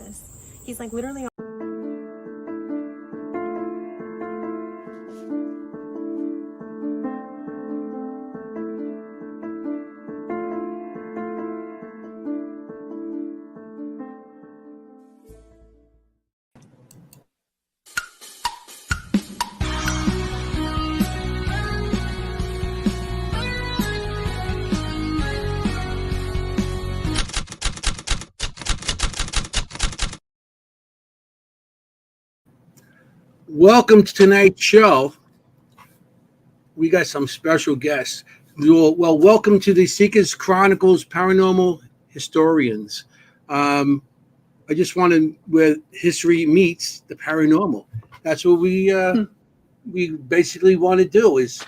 this. He's like literally. Welcome to tonight's show. We got some special guests. Well, welcome to the Seekers Chronicles Paranormal Historians. I just wanted where history meets the paranormal. That's what we basically want to do is,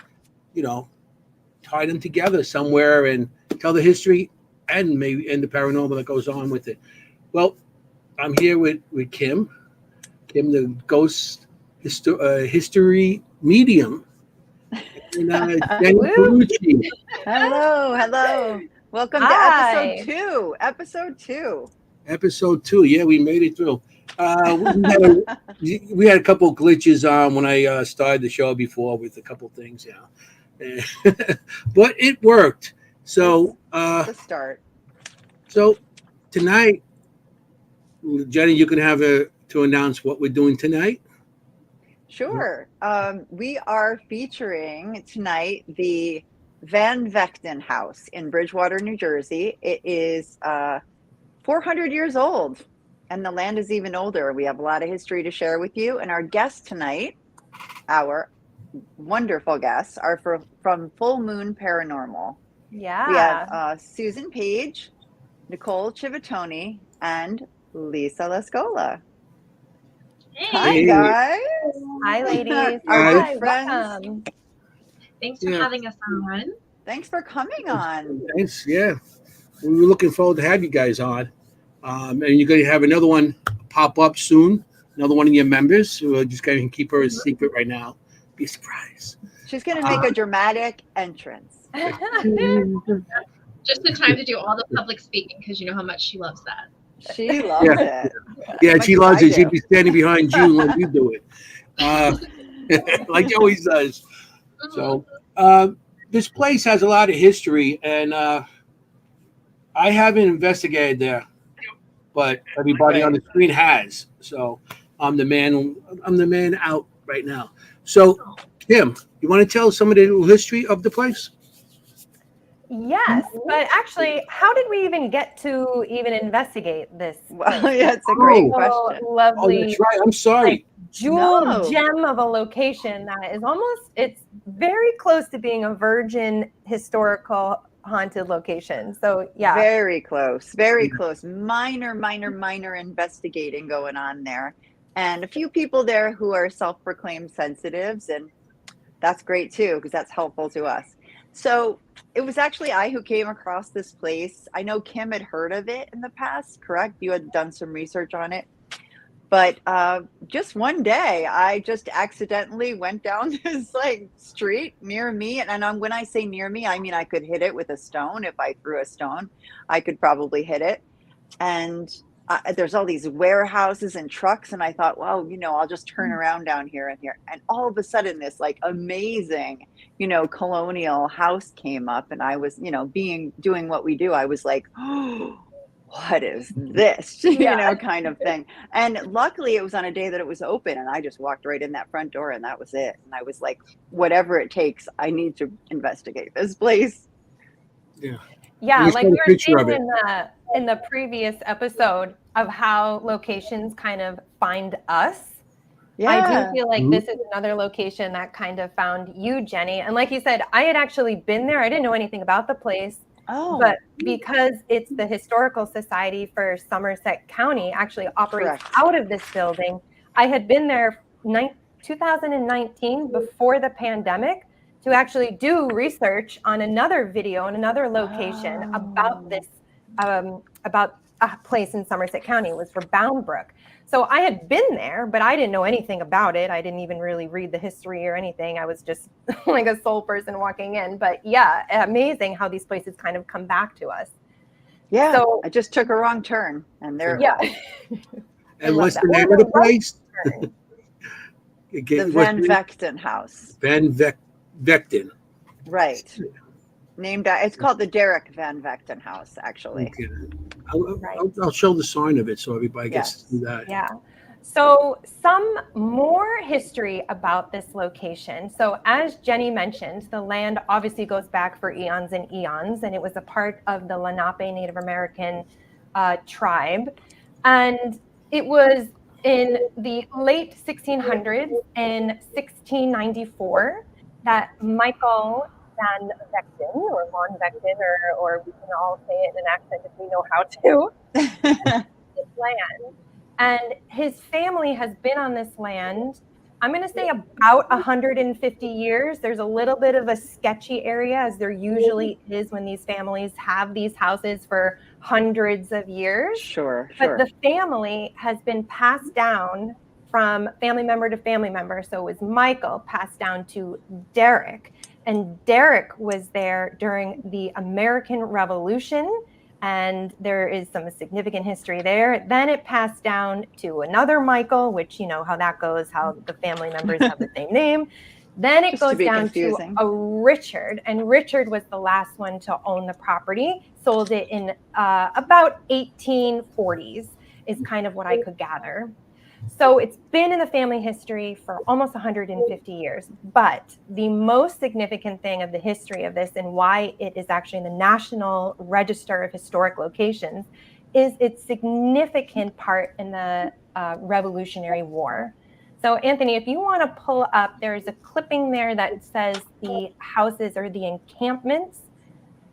tie them together somewhere and tell the history and the paranormal that goes on with it. Well, I'm here with Kim, the ghost history medium. And Jenny. Hello. Welcome to episode two. Episode 2. Yeah, we made it through. We had a couple glitches on when I started the show before with a couple things, but it worked. So the start. So tonight, Jenny, you can have to announce what we're doing tonight. Sure. We are featuring tonight the Van Vechten House in Bridgewater, New Jersey. It is 400 years old, and the land is even older. We have a lot of history to share with you. And our guests tonight, our wonderful guests, are from Full Moon Paranormal. Yeah. We have Susan Page, Nicole Civittoni, and Lisa Lascola. Hey. Hi, guys. Hi, ladies. Our Hi, good friends. welcome. Thanks for having us on. Thanks for coming on. Thanks. Yeah, we were looking forward to have you guys on, and you're going to have another one pop up soon. Another one of your members. So we're just going to keep her a secret right now. Be a surprise. She's going to make a dramatic entrance. Just in time to do all the public speaking because you know how much she loves that. She loves it. Yeah, she loves it. She'd be standing behind you when you do it, like she always does. So this place has a lot of history, and I haven't investigated there, but everybody on the screen has. So I'm the man out right now. So Kim, you want to tell some of the history of the place? Yes, but actually, how did we even get to even investigate this? Well, yeah, it's a great question. Lovely. Oh, that's right. I'm sorry. Jewel gem of a location that is it's very close to being a virgin historical haunted location. So yeah. Very close. Minor investigating going on there. And a few people there who are self-proclaimed sensitives, and that's great too, because that's helpful to us. So it was actually I who came across this place. I know Kim had heard of it in the past, correct? You had done some research on it. But just one day, I just accidentally went down this street near me. And when I say near me, I mean I could hit it with a stone. If I threw a stone, I could probably hit it. And there's all these warehouses and trucks. And I thought, well, I'll just turn around down here and here. And all of a sudden, this amazing, colonial house came up. And I was, doing what we do. I was like, oh, what is this? Kind of thing. And luckily it was on a day that it was open, and I just walked right in that front door, and that was it. And I was like, whatever it takes, I need to investigate this place. Yeah, like we were saying in the previous episode of how locations kind of find us. Yeah. I do feel like this is another location that kind of found you, Jenny. And like you said, I had actually been there. I didn't know anything about the place. Oh. But because it's the Historical Society for Somerset County actually operates out of this building, I had been there 2019 before the pandemic to actually do research on another video and another location about this, about a place in Somerset County. It was for Bound Brook. So I had been there, but I didn't know anything about it. I didn't even really read the history or anything. I was just like a sole person walking in. But yeah, amazing how these places kind of come back to us. Yeah, so I just took a wrong turn, and there. Yeah. And what's the name of the place? The Van Vechten House. Van Vechten. Right. It's called the Derek Van Vechten House, actually. Okay. I'll show the sign of it so everybody gets to see that. Yeah. So some more history about this location. So as Jenny mentioned, the land obviously goes back for eons and eons, and it was a part of the Lenape Native American tribe. And it was in the late 1600s, in 1694, that Michael Van Vechten, or Von Vechten, or we can all say it in an accent if we know how to, this land. And his family has been on this land, I'm going to say about 150 years. There's a little bit of a sketchy area, as there usually is when these families have these houses for hundreds of years. Sure. But the family has been passed down from family member to family member. So it was Michael passed down to Derek. And Derek was there during the American Revolution. And there is some significant history there. Then it passed down to another Michael, which you know how that goes, how the family members have the same name. Then it goes down to a Richard, and Richard was the last one to own the property, sold it in about 1840s, is kind of what I could gather. So it's been in the family history for almost 150 years. But the most significant thing of the history of this, and why it is actually in the National Register of Historic Locations, is its significant part in the Revolutionary War. So Anthony, if you want to pull up, there's a clipping there that says the houses or the encampments,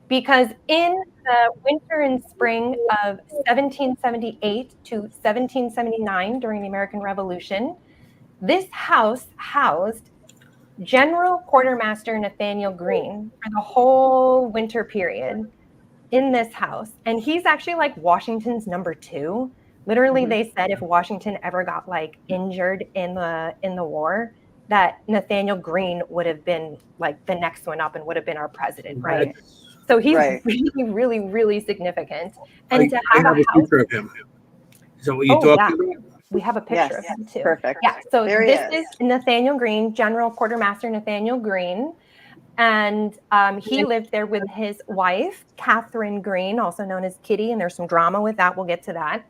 because in the winter and spring of 1778 to 1779, during the American Revolution, this house housed General Quartermaster Nathaniel Greene for the whole winter period in this house. And he's actually like Washington's number 2. Literally, they said if Washington ever got like injured in the war, that Nathaniel Greene would have been like the next one up and would have been our president, right? So he's really, really, really significant. And to have a picture of him. Is that what you're talking about? We have a picture of him too. Perfect. Yeah. So this is Nathaniel Greene, General Quartermaster Nathaniel Greene. And he lived there with his wife, Catherine Greene, also known as Kitty. And there's some drama with that. We'll get to that.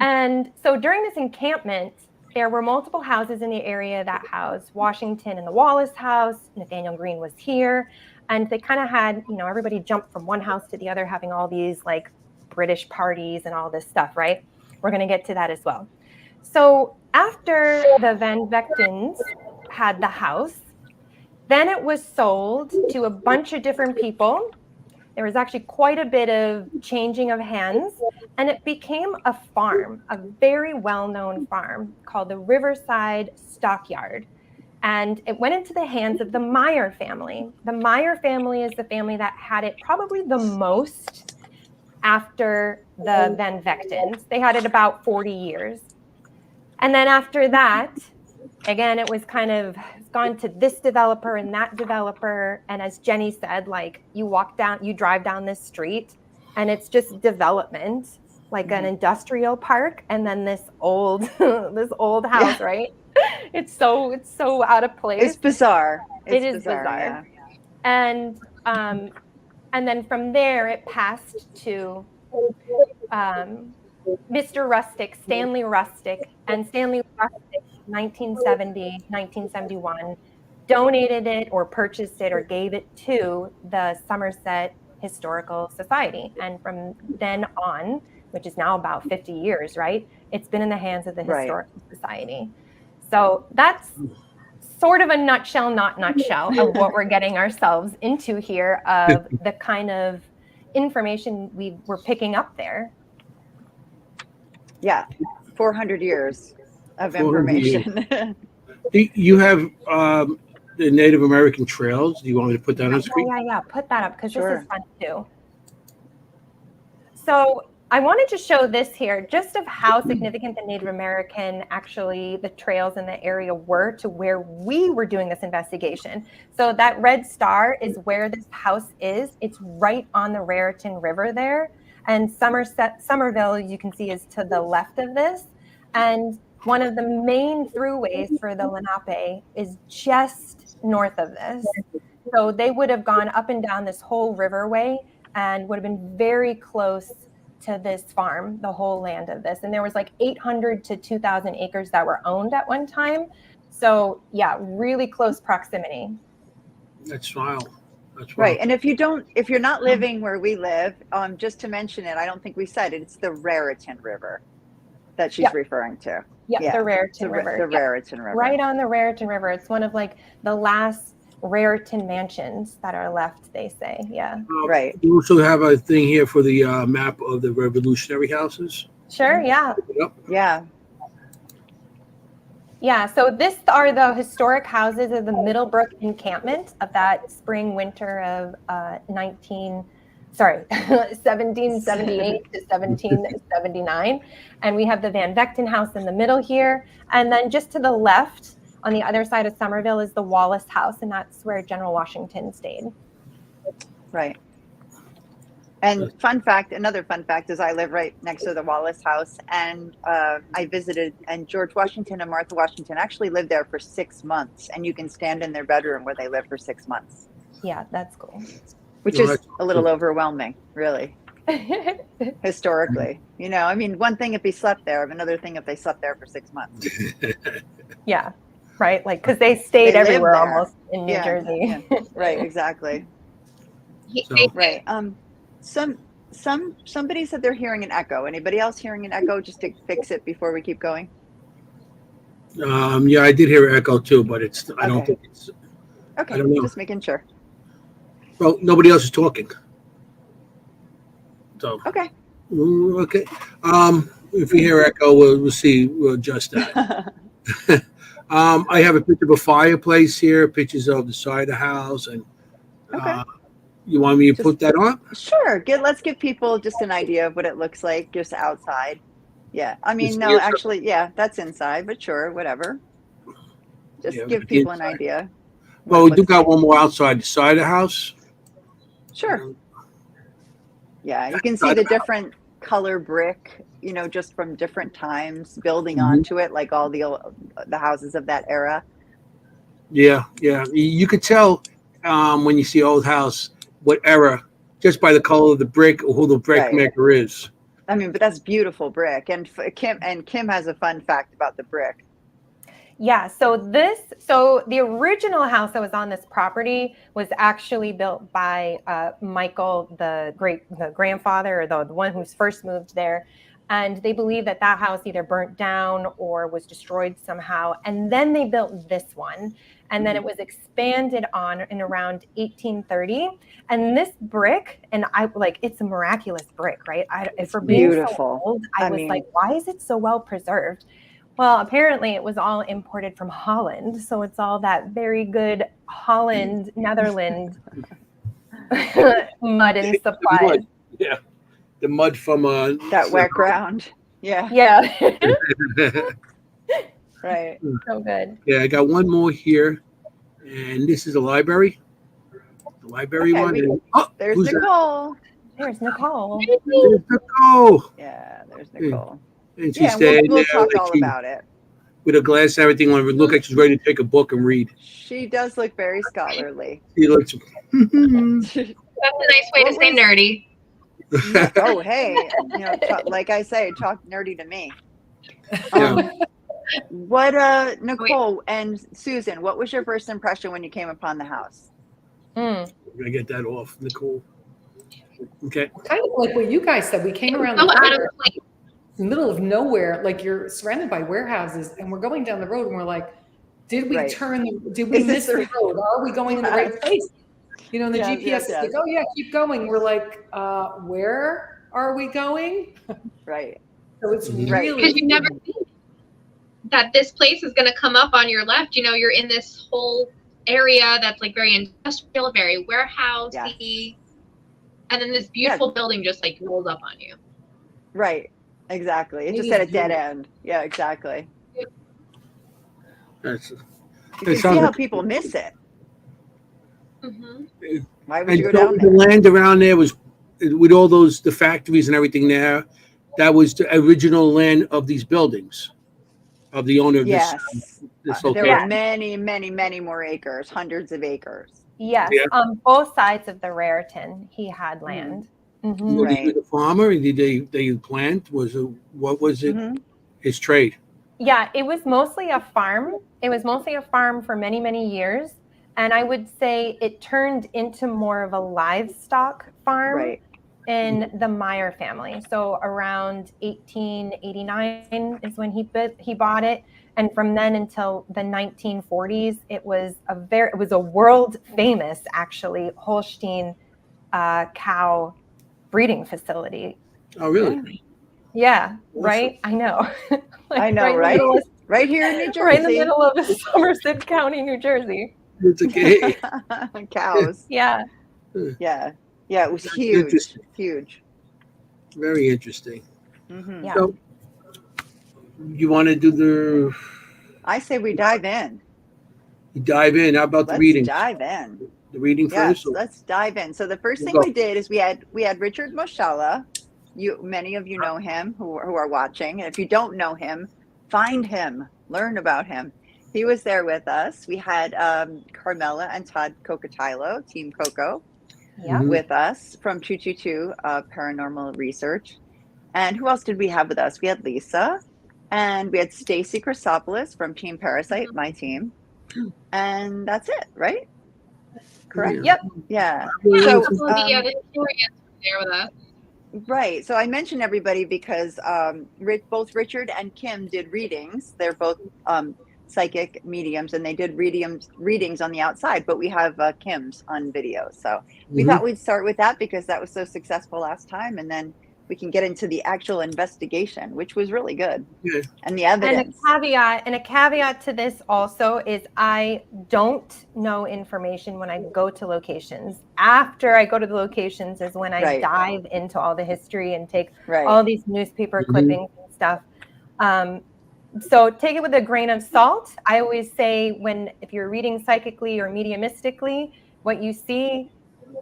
And so during this encampment, there were multiple houses in the area that housed Washington and the Wallace House. Nathaniel Greene was here. And they kind of had, you know, everybody jumped from one house to the other, having all these like British parties and all this stuff, right? We're going to get to that as well. So after the Van Vechtens had the house, then it was sold to a bunch of different people. There was actually quite a bit of changing of hands, and it became a farm, a very well-known farm called the Riverside Stockyard. And it went into the hands of the Meyer family. The Meyer family is the family that had it probably the most after the Van Vechtens. They had it about 40 years. And then after that, again, it was kind of gone to this developer and that developer. And as Jenny said, like you drive down this street and it's just development, like an industrial park. And then this old house, right? It's so out of place. It's bizarre. It is bizarre. Yeah. And then from there it passed to Mr. Rustic, Stanley Rustic, and Stanley Rustic, 1970, 1971, donated it or purchased it or gave it to the Somerset Historical Society. And from then on, which is now about 50 years, right? It's been in the hands of the Historical Society. So that's sort of a nutshell, not nutshell, of what we're getting ourselves into here, of the kind of information we're picking up there. Yeah, 400 years of information. You have the Native American trails. Do you want me to put that on screen? Yeah. Put that up because this is fun too. So I wanted to show this here, just of how significant the Native American, actually the trails in the area were to where we were doing this investigation. So that red star is where this house is. It's right on the Raritan River there. And Somerville, you can see, is to the left of this. And one of the main throughways for the Lenape is just north of this. So they would have gone up and down this whole riverway and would have been very close to this farm, the whole land of this. And there was like 800 to 2,000 acres that were owned at one time. So yeah, really close proximity. That's wild. That's wild. Right. And if you're not living where we live, just to mention it, I don't think we said it, it's the Raritan River that she's Referring to. Yeah, the Raritan River. The Raritan River. Right on the Raritan River. It's one of like the last Raritan mansions that are left, they say. Yeah. Right. You also have a thing here for the map of the Revolutionary houses. Sure. Yeah. Yep. Yeah. Yeah. So this are the historic houses of the Middlebrook encampment of that spring winter of 1778 to 1779. And we have the Van Vechten house in the middle here. And then just to the left, on the other side of Somerville, is the Wallace House, and that's where General Washington stayed. Right. And another fun fact is I live right next to the Wallace House, and I visited, and George Washington and Martha Washington actually lived there for 6 months, and you can stand in their bedroom where they lived for 6 months. Yeah, that's cool. Which is a little overwhelming, really, historically. You know, I mean, one thing if he slept there, another thing if they slept there for 6 months. Yeah. Right, like because they stayed everywhere almost in New Jersey. Yeah. Right, exactly. Right. Somebody said they're hearing an echo. Anybody else hearing an echo? Just to fix it before we keep going. Yeah, I did hear an echo too, but it's. I don't think it's. Okay, I don't know. Just making sure. Well, nobody else is talking. So. Okay. Okay. If we hear echo, we'll see. We'll adjust that. I have a picture of a fireplace here, pictures of the side of the house, and you want me to put that on? Sure. Let's give people just an idea of what it looks like just outside. Yeah. I mean, no, actually, yeah, that's inside, but sure, whatever. Just give people an idea. Well, we do got one more outside the side of the house. Sure. Yeah, you can see the different color brick, you know, just from different times building onto it, like all the houses of that era. Yeah. You could tell when you see old house what era just by the color of the brick or who the brick maker is. I mean, but that's beautiful brick. And Kim has a fun fact about the brick. Yeah, so the original house that was on this property was actually built by Michael, the grandfather, or the one who's first moved there. And they believe that house either burnt down or was destroyed somehow. And then they built this one. And then it was expanded on in around 1830. And this brick, and it's a miraculous brick, right? For being so old, I was like, why is it so well preserved? Well, apparently it was all imported from Holland. So it's all that very good Holland, Netherlands mud and supplies. Yeah. The mud from that wet ground. Yeah. Right. So good. Yeah, I got one more here. And this is a library. The library one. There's Nicole. There's Nicole. There's Nicole. Yeah, there's Nicole. And she's staying we'll there. Talk all about it. With a glass and everything, when we look like she's ready to take a book and read. She does look very scholarly. She looks. That's a nice way to say nerdy. Oh, hey, you know, like I say, talk nerdy to me. Nicole and Susan, what was your first impression when you came upon the house? We're gonna get that off, Nicole. Okay. Kind of like what you guys said. We came around the middle of nowhere, like you're surrounded by warehouses, and we're going down the road, and we're like, did we miss the road? Are we going in the right place? You know, and the GPS is like, oh yeah, keep going. We're like, where are we going? Right. So it's really because you never think that this place is going to come up on your left. You know, you're in this whole area that's like very industrial, very warehousey, and then this beautiful building just like rolls up on you. Right. Exactly. It just at a dead end. Yeah, exactly. You can see how people miss it. Mm-hmm. Why would you go down there? The land around there was, with all the factories and everything there, that was the original land of these buildings. of the owner of Yes. this There location. were many, many, many more acres, hundreds of acres. Yes, Yeah. on both sides of the Raritan, he had land. Mm-hmm. Was he a farmer? Did they plant? What was it? His trade? Yeah, it was mostly a farm. It was mostly a farm for many, many years. And I would say it turned into more of a livestock farm in the Meyer family. So around 1889 is when he bought it. And from then until the 1940s, it was a world famous, actually, Holstein cow breeding facility. Oh, really? Yeah, awesome. Right? I know. I know, right? Right here in New Jersey. Right in the middle of Somerset County, New Jersey. It's okay. Cows. Yeah. Yeah. Yeah, it was huge. Huge. Very interesting. Yeah. So, you want to do the... I say we dive in. You dive in. How about the reading? Let's dive in. The reading first? Yes, let's dive in. So the first thing we did is we had Richard Moschella. Many of you know him who are watching. And if you don't know him, find him, learn about him. He was there with us. We had Carmela and Todd Cocotilo, Team Coco, with us from 222 Paranormal Research. And who else did we have with us? We had Lisa, and we had Stacy Chrysopoulos from Team Parasite, my team. And that's it, right? Correct? Yep. Yeah. So, the historians were there with us. Right. So I mentioned everybody because both Richard and Kim did readings. They're both psychic mediums, and they did readings on the outside, but we have Kim's on video. So we thought we'd start with that because that was so successful last time, and then we can get into the actual investigation, which was really good. Yeah. And the evidence. And a caveat to this also is I don't know information when I go to locations. After I go to the locations is when I dive into all the history and take all these newspaper clippings and stuff. So take it with a grain of salt. I always say if you're reading psychically or mediumistically, what you see,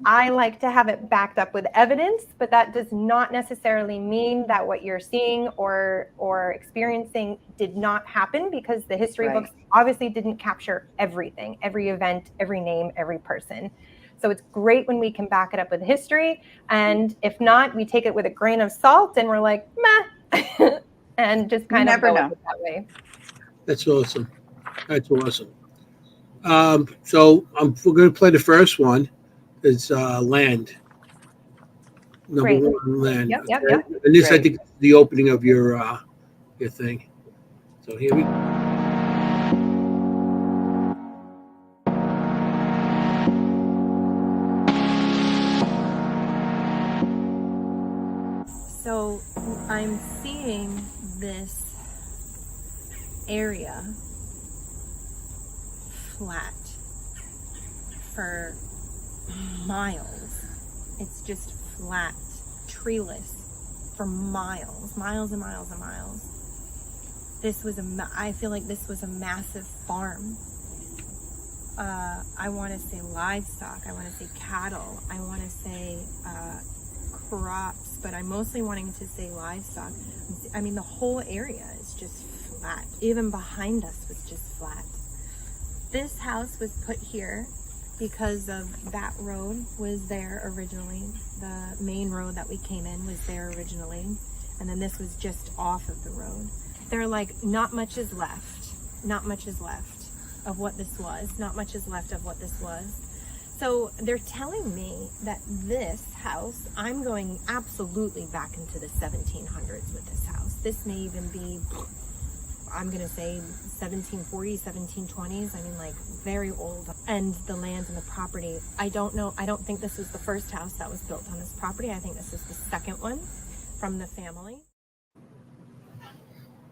I like to have it backed up with evidence, but that does not necessarily mean that what you're seeing or experiencing did not happen, because the history books obviously didn't capture everything, every event, every name, every person. So it's great when we can back it up with history. And if not, we take it with a grain of salt and we're like, meh, and just kind of go with it that way. That's awesome. That's awesome. So we're going to play the first one. It's land. Number one, land. Yep. And this, I think, is the opening of your thing. So here we go. So I'm seeing this area flat for miles. It's just flat, treeless for miles and miles and miles. I feel like this was a massive farm. I want to say livestock. I want to say cattle. I want to say crops, but I'm mostly wanting to say livestock. I mean, the whole area is just flat. Even behind us was just flat. This house was put here because of that road was there originally. The main road that we came in was there originally. And then this was just off of the road. They're like, not much is left. Not much is left of what this was. Not much is left of what this was. So they're telling me that this house, I'm going absolutely back into the 1700s with this house. This may even be, I'm going to say 1740s, 1720s. I mean, like very old. And the land and the property, I don't know. I don't think this was the first house that was built on this property. I think this is the second one from the family.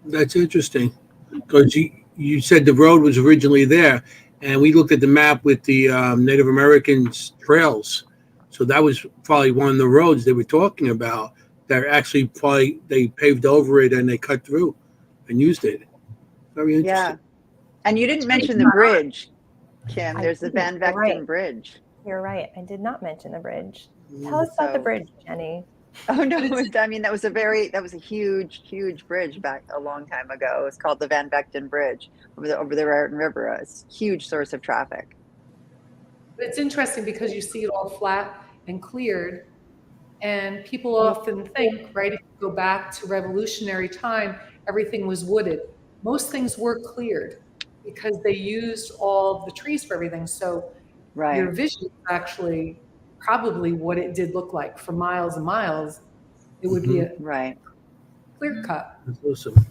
That's interesting, because you said the road was originally there, and we looked at the map with the Native Americans trails. So that was probably one of the roads they were talking about that actually probably they paved over it and they cut through and used it. Very interesting. Yeah. And you didn't mention the bridge, Kim. There's the Van Vechten Bridge. You're right. I did not mention the bridge. Tell us about the bridge, Jenny. Oh no! I mean, that was a huge bridge back a long time ago. It was called the Van Vechten Bridge over the Raritan River. A huge source of traffic. But it's interesting because you see it all flat and cleared, and people often think, right, if you go back to Revolutionary time, everything was wooded. Most things were cleared because they used all the trees for everything. So your vision is actually probably what it did look like for miles and miles. It would be a clear cut. That's awesome.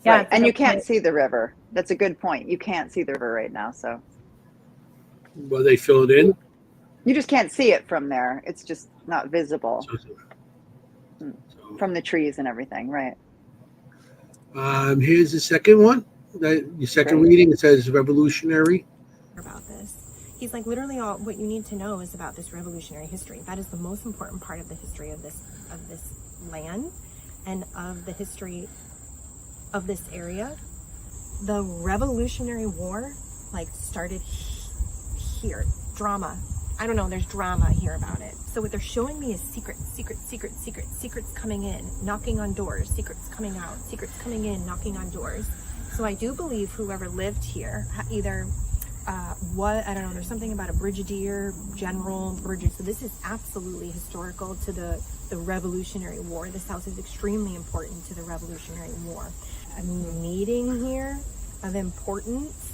Yeah, right. And you can't see the river. That's a good point. You can't see the river right now. So, well, they fill it in. You just can't see it from there. It's just not visible from the trees and everything, right? Here's the second one. Your second reading. It says revolutionary. About this. He's like, literally all what you need to know is about this revolutionary history. That is the most important part of the history of this land and of the history of this area. The Revolutionary War started here. Drama. I don't know, there's drama here about it. So what they're showing me is secrets coming in, knocking on doors, secrets coming out, secrets coming in, knocking on doors. So I do believe whoever lived here, either I don't know, there's something about a brigadier, general, brigadier. So this is absolutely historical to the Revolutionary War. This house is extremely important to the Revolutionary War. A meeting here of importance.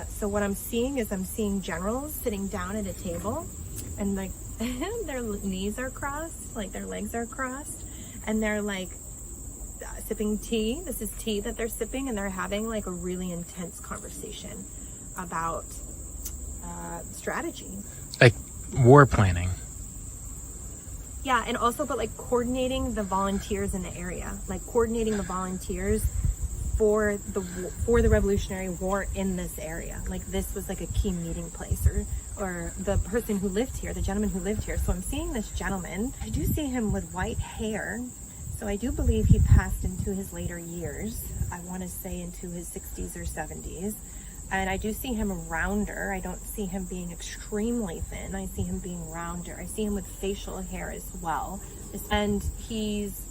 So what I'm seeing is generals sitting down at a table and their knees are crossed, their legs are crossed, and they're sipping tea. This is tea that they're sipping, and they're having a really intense conversation about strategy. Like war planning. Yeah, and also, but coordinating the volunteers in the area, coordinating the volunteers for the Revolutionary War in this area. This was a key meeting place, or the person who lived here, the gentleman who lived here. So I'm seeing this gentleman. I do see him with white hair. So I do believe he passed into his later years. I want to say into his 60s or 70s. And I do see him rounder. I don't see him being extremely thin. I see him being rounder. I see him with facial hair as well. And he's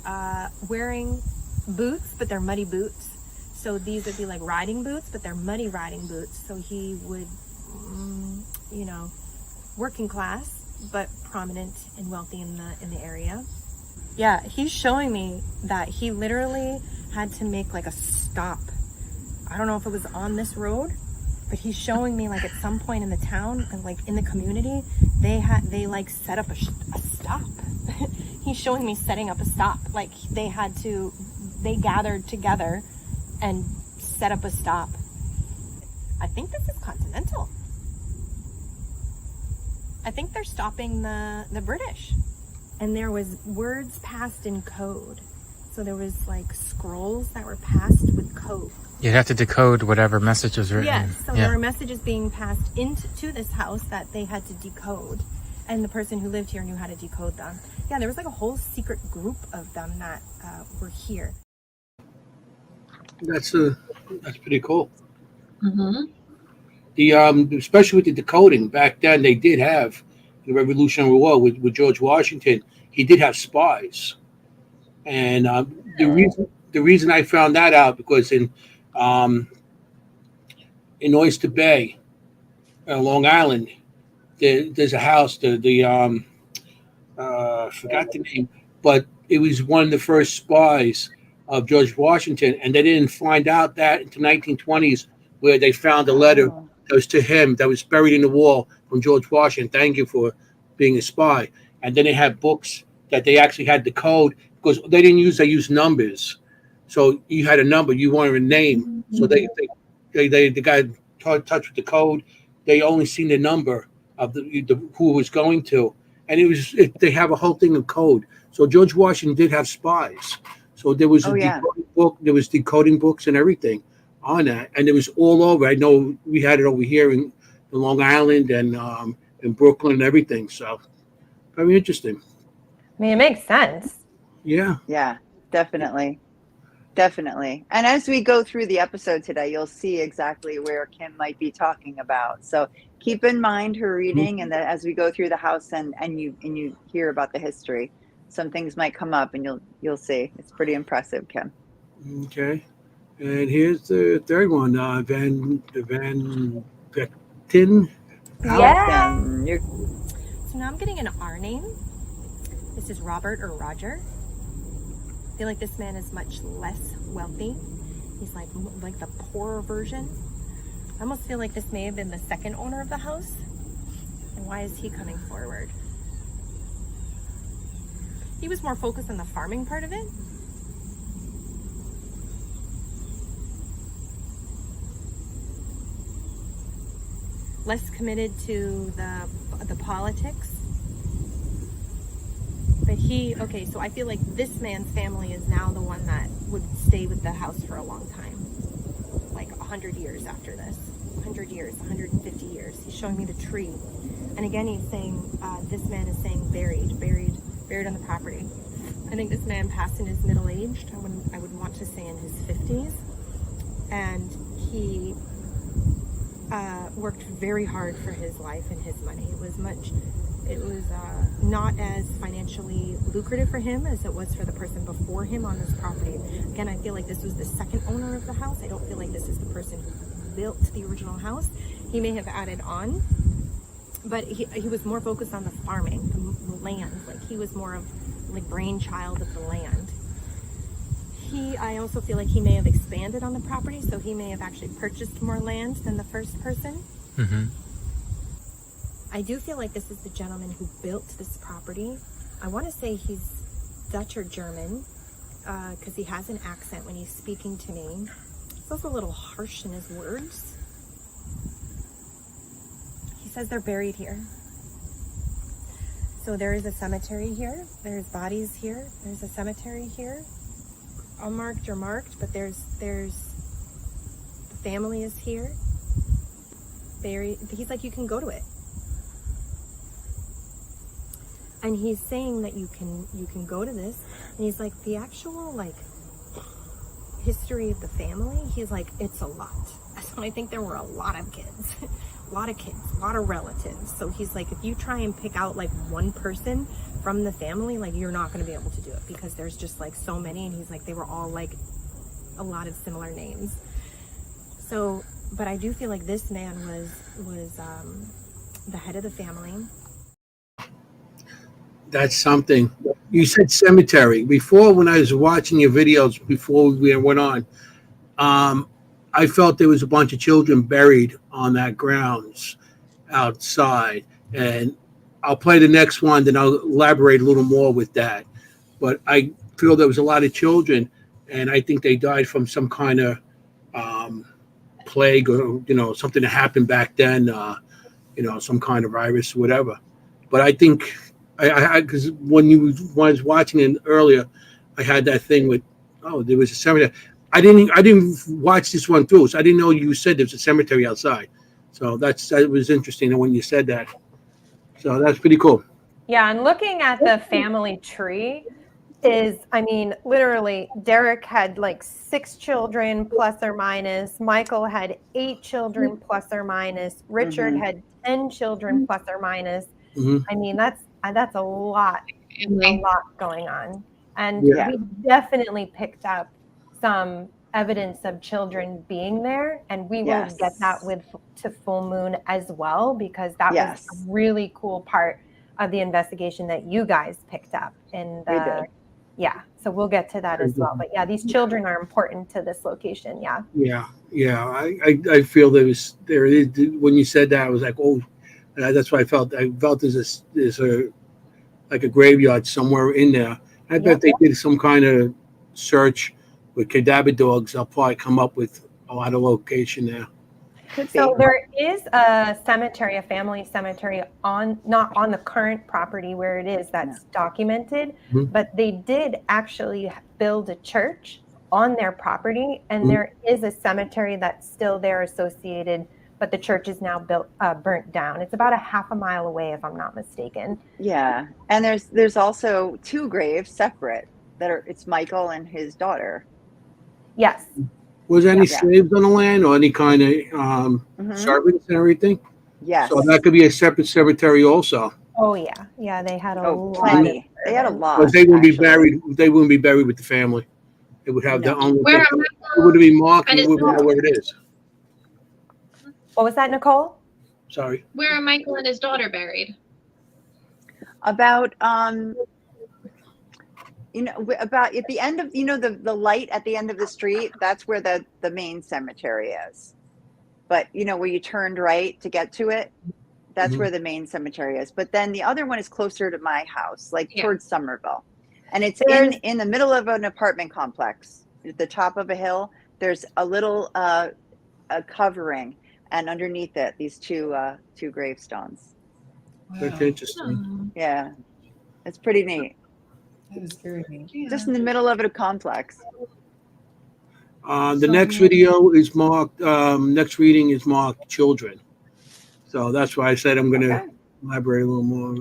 wearing boots, but they're muddy boots. So these would be riding boots, but they're muddy riding boots. So he would, working class, but prominent and wealthy in the area. Yeah, he's showing me that he literally had to make a stop. I don't know if it was on this road, but he's showing me at some point in the town and in the community, they set up a stop. He's showing me setting up a stop. They gathered together and set up a stop. I think this is Continental. I think they're stopping the British. And there was words passed in code. So there was scrolls that were passed with code. You'd have to decode whatever message was written. Yes, so there were messages being passed into this house that they had to decode. And the person who lived here knew how to decode them. Yeah, there was a whole secret group of them that were here. That's pretty cool. The especially with the decoding back then, they did have the Revolutionary War with George Washington. He did have spies, and the reason I found that out because in Oyster Bay, Long Island, there's a house. I forgot the name, but it was one of the first spies of George Washington, and they didn't find out that until 1920s, where they found a letter that was to him that was buried in the wall from George Washington. Thank you for being a spy. And then they had books that they actually had the code because they used numbers. So you had a number, you wanted a name. So the guy touched with the code. They only seen the number of who it was going to, and they have a whole thing of code. So George Washington did have spies. So there was a decoding book, there was decoding books and everything on that, and it was all over. I know we had it over here in Long Island and in Brooklyn and everything. So very interesting. I mean, it makes sense. Yeah. Yeah, definitely. Definitely. And as we go through the episode today, you'll see exactly where Kim might be talking about. So keep in mind her reading, and that as we go through the house and you hear about the history. some things might come up, and you'll see. It's pretty impressive, Kim. Okay. And here's the third one, Van Vechten. Yeah. So now I'm getting an R name. This is Robert or Roger. I feel like this man is much less wealthy. He's like the poorer version. I almost feel like this may have been the second owner of the house. And why is he coming forward? He was more focused on the farming part of it. Less committed to the politics. But okay, so I feel like this man's family is now the one that would stay with the house for a long time. Like 100 years after this. 100 years, 150 years. He's showing me the tree. And again, he's saying, this man is saying buried on the property. I think this man passed in his middle-aged. I would want to say in his 50s. And he worked very hard for his life and his money. It was not as financially lucrative for him as it was for the person before him on this property. Again, I feel like this was the second owner of the house. I don't feel like this is the person who built the original house. He may have added on, but he was more focused on the farming, the land. Like he was more of like brainchild of the land. I also feel like he may have expanded on the property, so he may have actually purchased more land than the first person. Mm-hmm. I do feel like this is the gentleman who built this property. I want to say he's Dutch or German, because he has an accent when he's speaking to me. He's also a little harsh in his words. He says they're buried here. So there is a cemetery here. There's bodies here. There's a cemetery here. Unmarked or marked, but there's the family is here. Buried. He's like, you can go to it. And he's saying that you can go to this, and he's like, the actual like history of the family, he's like, it's a lot. So I think there were a lot of kids, a lot of relatives. So he's like, if you try and pick out like one person from the family, like you're not going to be able to do it because there's just like so many. And he's like, they were all like a lot of similar names. So, but I do feel like this man was the head of the family. That's something. You said cemetery. Before, when I was watching your videos before we went on, I felt there was a bunch of children buried on that grounds outside. And I'll play the next one, then I'll elaborate a little more with that. But I feel there was a lot of children, and I think they died from some kind of plague or, something that happened back then, some kind of virus or whatever. But I think, because when I was watching it earlier, I had that thing with, there was a cemetery. I didn't watch this one through, so I didn't know you said there was a cemetery outside. So that was interesting when you said that. So that's pretty cool. Yeah, and looking at the family tree literally, Derek had like 6 children plus or minus. Michael had 8 children plus or minus. Richard had 10 children plus or minus. Mm-hmm. That's a lot going on. And we definitely picked up some evidence of children being there, and we will get that to Full Moon as well, because that was a really cool part of the investigation that you guys picked up. And so we'll get to that as well. But these children are important to this location. I feel there is when you said that, I was like, that's what I felt. I felt there's like a graveyard somewhere in there. I bet they did some kind of search with cadaver dogs. They'll probably come up with a lot of location there. So there is a cemetery, a family cemetery not on the current property where it is that's documented, but they did actually build a church on their property, and there is a cemetery that's still there associated, but the church is now burnt down. It's about a half a mile away, if I'm not mistaken. Yeah, and there's also 2 graves separate it's Michael and his daughter. Yes. Was there any slaves on the land or any kind of servants and everything? Yes. So that could be a separate cemetery also. Oh yeah, they had a lot. Plenty. They had a lot. Because they wouldn't be buried. They wouldn't be buried with the family. They would have their own. Where It would be marked. And we would know where it is. What was that, Nicole? Sorry. Where are Michael and his daughter buried? About about at the end of the light at the end of the street. That's where the main cemetery is. But where you turned right to get to it. That's where the main cemetery is. But then the other one is closer to my house, like towards Somerville. And it's in the middle of an apartment complex. At the top of a hill, there's a little a covering, and underneath it, these two gravestones. That's interesting. Yeah. It's pretty neat. That is very neat. Just in the middle of a complex. The next video is marked, next reading is marked children. So that's why I said I'm going to elaborate a little more.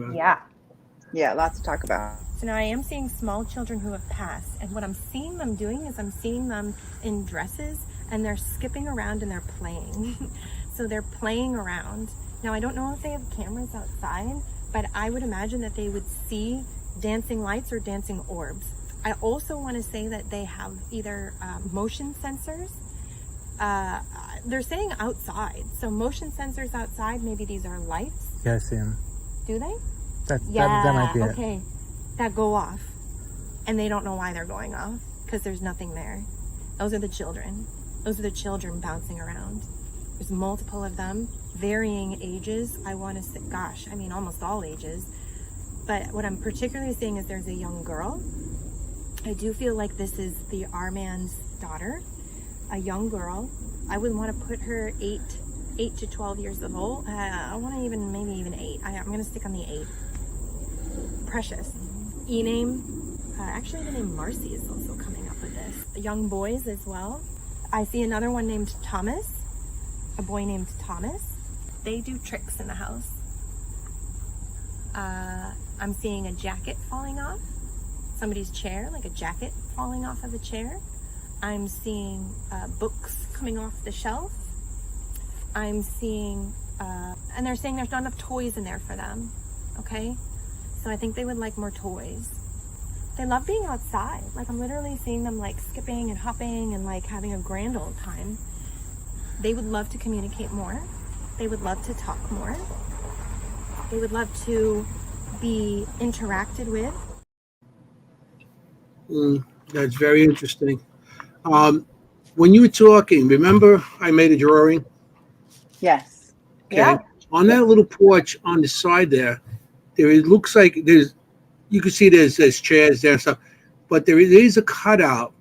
Yeah, lots to talk about. So now I am seeing small children who have passed, and what I'm seeing them doing is I'm seeing them in dresses, and they're skipping around and they're playing. So they're playing around. Now I don't know if they have cameras outside, but I would imagine that they would see dancing lights or dancing orbs. I also want to say that they have either motion sensors. They're saying outside. So motion sensors outside, maybe these are lights. Yeah, I see them. Do they? That might be it. Okay. That go off. And they don't know why they're going off because there's nothing there. Those are the children. Those are the children bouncing around. There's multiple of them, varying ages. I want to say, almost all ages. But what I'm particularly seeing is there's a young girl. I do feel like this is our man's daughter, a young girl. I would want to put her 8 to 12 years old. I want to maybe even 8. I'm going to stick on the 8. Precious. E-name. Actually, the name Marcy is also coming up with this. Young boys as well. I see another one named Thomas. A boy named Thomas. They do tricks in the house. I'm seeing a jacket falling off. Somebody's chair, like a jacket falling off of a chair. I'm seeing books coming off the shelf. I'm seeing, and they're saying there's not enough toys in there for them. Okay? So I think they would like more toys. They love being outside. Like I'm literally seeing them like skipping and hopping and like having a grand old time. They would love to communicate more. They would love to talk more. They would love to be interacted with. That's very interesting. When you were talking, remember I made a drawing? Yes. Okay. Yeah. On that little porch on the side there, it looks like you can see there's chairs there and stuff, but there is a cutout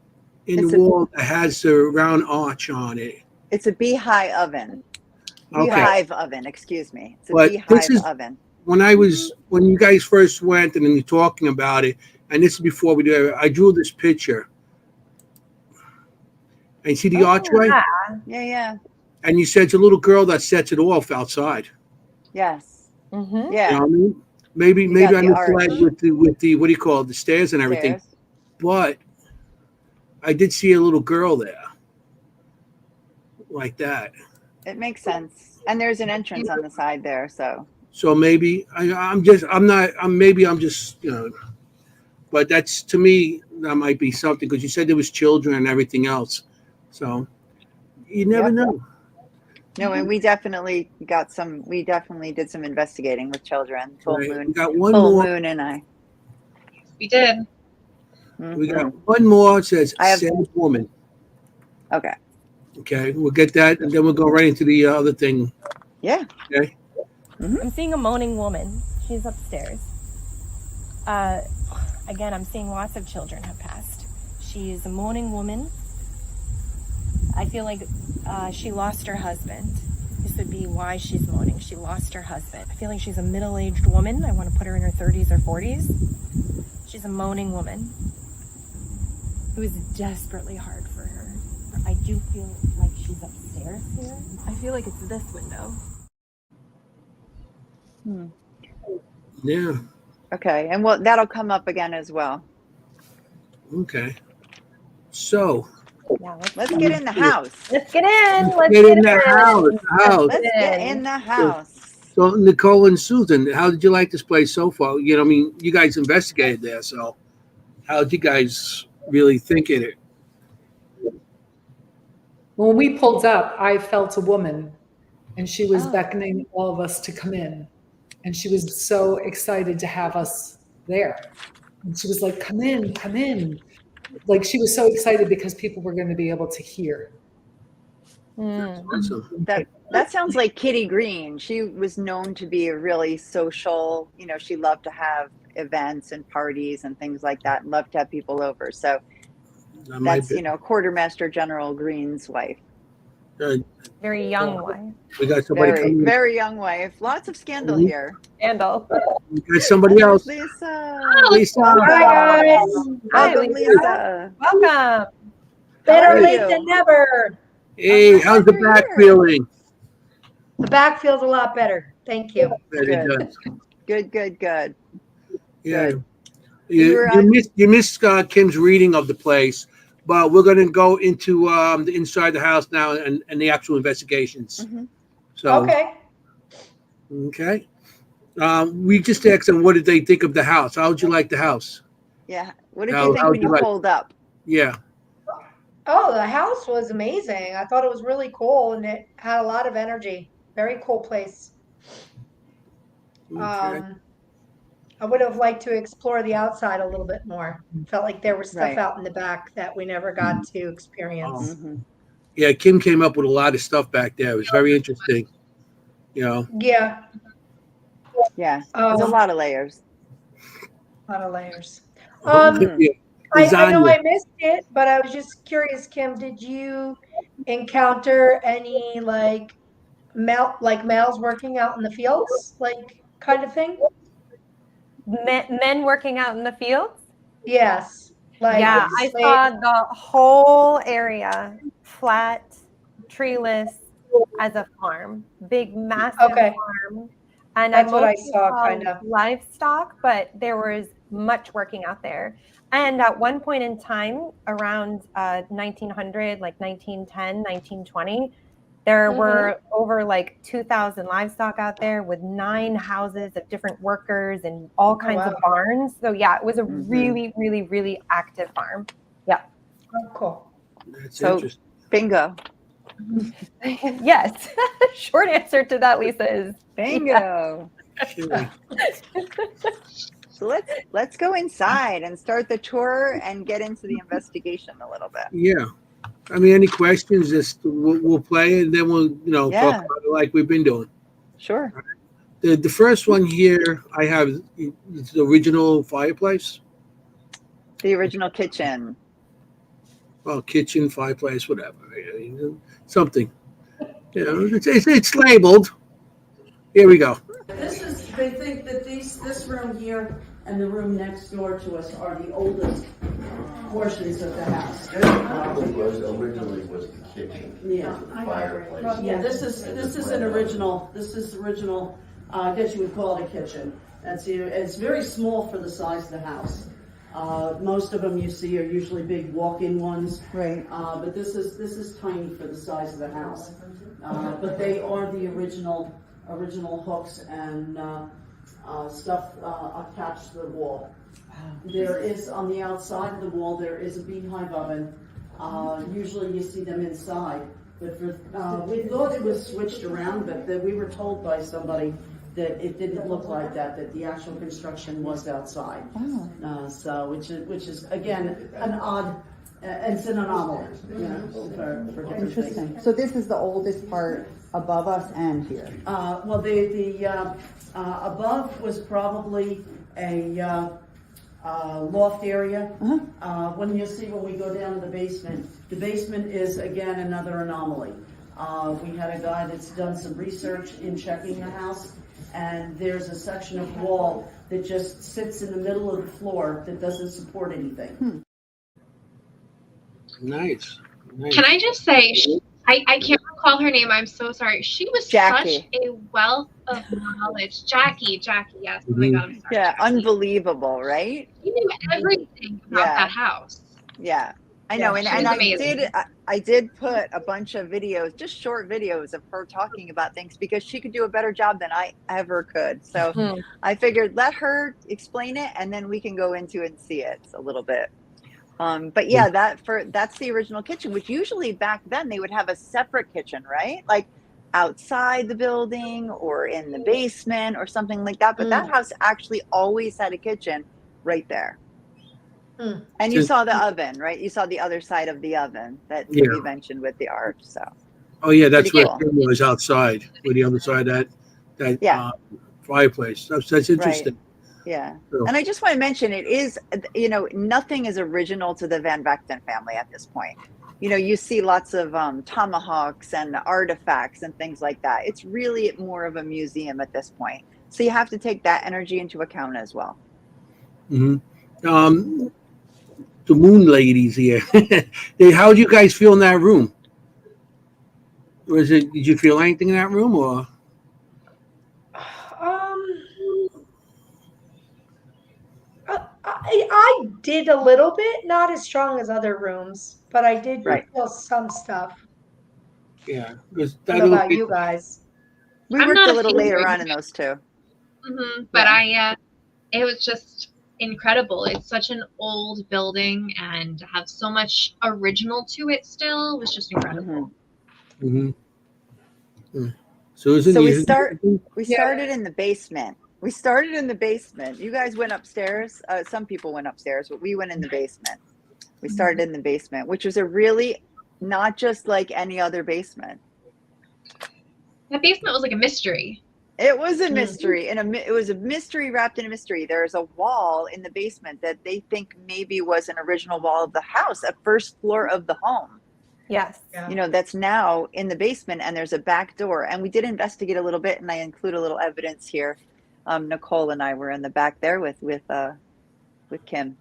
in the wall that has a round arch on it. It's a beehive oven. Beehive oven, excuse me. It's a beehive oven. When you guys first went and then you're talking about it, and this is before we do it, I drew this picture. And you see the archway? Yeah. And you said it's a little girl that sets it off outside. Yes. Mm-hmm. Yeah. You know what I mean? Maybe I misled with the what do you call it, the stairs and everything. But I did see a little girl there. Like that. It makes sense. And there's an entrance on the side there, so maybe I'm just but that's, to me, that might be something, because you said there was children and everything else. So you never know. No, and we definitely did some investigating with children. Full moon. We got one more. Moon and I. We did. Mm-hmm. We got one more. It says sad woman. Okay, we'll get that, and then we'll go right into the other thing. Yeah. Okay. Mm-hmm. I'm seeing a moaning woman. She's upstairs. Again, I'm seeing lots of children have passed. She is a moaning woman. I feel like she lost her husband. This would be why she's moaning. She lost her husband. I feel like she's a middle-aged woman. I want to put her in her 30s or 40s. She's a moaning woman. It was desperately hard for her. I do feel like she's upstairs here. I feel like it's this window. Yeah. Okay, and that'll come up again as well. Okay. So. Yeah, let's get in the house. Let's get in. Let's get in the house. Let's get in the house. So Nicole and Susan, how did you like this place so far? You know, I mean, you guys investigated there, so how did you guys really think in it? When we pulled up, I felt a woman, and she was beckoning all of us to come in. And she was so excited to have us there. And she was like, come in, come in. Like, she was so excited because people were going to be able to hear. Awesome. That sounds like Kitty Green. She was known to be a really social, you know, she loved to have events and parties and things like that, and loved to have people over. So that's, you know, Quartermaster General Green's wife. Very young wife. We got somebody coming. Very young wife. Lots of scandal here. Scandal. We got somebody else. Lisa. Lisa. Hi guys. Hi, Welcome, Lisa. Welcome. Better late than never. Hey, how's the back feeling? The back feels a lot better. Thank you. Good. Yeah. You missed Kim's reading of the place, but we're going to go into the inside the house now and the actual investigations. Mm-hmm. So okay. We just asked them what did they think of the house. How would you like the house? Yeah. What did you think when you pulled up? Yeah. Oh, the house was amazing. I thought it was really cool and it had a lot of energy. Very cool place. Okay. I would have liked to explore the outside a little bit more. Felt like there was stuff out in the back that we never got to experience. Yeah, Kim came up with a lot of stuff back there. It was very interesting. You know. Yeah. Yeah. There's a lot of layers. A lot of layers. I know I missed it, but I was just curious, Kim, did you encounter any males working out in the fields, like kind of thing? Men working out in the fields? Yes. Yeah, I saw the whole area flat, treeless as a farm, big, massive farm. And that's what I saw, kind of livestock, but there was much working out there. And at one point in time, around 1900, like 1910, 1920, there were over 2,000 livestock out there with 9 houses of different workers and all kinds of barns. So yeah, it was a really, really, really active farm. Yeah. Oh, cool. That's interesting. Bingo. Yes. Short answer to that, Lisa, is bingo. So let's go inside and start the tour and get into the investigation a little bit. Yeah. I mean, any questions? Just we'll play and then we'll talk about it like we've been doing. Sure. The first one here I have is the original fireplace. The original kitchen. Well, kitchen, fireplace, whatever. Something. It's labeled. Here we go. They think that this room here and the room next door to us are the oldest portions of the house. Originally was the kitchen. Yeah. The fireplace. Yeah, this is an original. This is original. I guess you would call it a kitchen. It's very small for the size of the house. Most of them you see are usually big walk-in ones. Right. But this is tiny for the size of the house. But they are the original hooks and stuff attached to the wall. There is, on the outside of the wall, there is a beehive oven. Usually you see them inside. But we thought it was switched around, but we were told by somebody that it didn't look like that the actual construction was outside. So which is again an odd, it's an anomaly, for different things. So this is the oldest part above us and here. Well, the above was probably a loft area. When we go down to the basement is again another anomaly. We had a guy that's done some research in checking the house, and there's a section of wall that just sits in the middle of the floor that doesn't support anything. Nice. Can I just say, I can't recall her name. I'm so sorry. She was Jackie. such a wealth of knowledge. Jackie, yes. Oh my God, I'm sorry. Yeah, Jackie. unbelievable, right? She knew everything about that house. Yeah. I know, Yeah, and amazing. I did put a bunch of videos, just short videos of her talking about things because she could do a better job than I ever could. So I figured let her explain it, and then we can go into and see it a little bit. But yeah, that's the original kitchen, which usually back then they would have a separate kitchen, right? Like outside the building or in the basement or something like that. But that house actually always had a kitchen right there. And you saw the oven, right? You saw the other side of the oven that we mentioned with the arch. So. Oh yeah, that's Pretty where cool. it was outside, with the other side of that fireplace. That's interesting. Right. Yeah. And I just want to mention it is, nothing is original to the Van Vechten family at this point. You see lots of tomahawks and artifacts and things like that. It's really more of a museum at this point. So you have to take that energy into account as well. Mm-hmm. The moon ladies here. How did you guys feel in that room? Did you feel anything in that room, or? I did a little bit, not as strong as other rooms, but I did feel some stuff. Yeah. What about you guys? We worked a little later on in those too. But it was just incredible. It's such an old building, and to have so much original to it still was just incredible. So we started in the basement. We started in the basement. You guys went upstairs. Some people went upstairs, but we went in the basement. We started in the basement, which was a really not just like any other basement. That basement was like a mystery. It was a mystery, and it was a mystery wrapped in a mystery. There's a wall in the basement that they think maybe was an original wall of the house, a first floor of the home. Yes. That's now in the basement, and there's a back door. And we did investigate a little bit, and I include a little evidence here. Nicole and I were in the back there with Kim.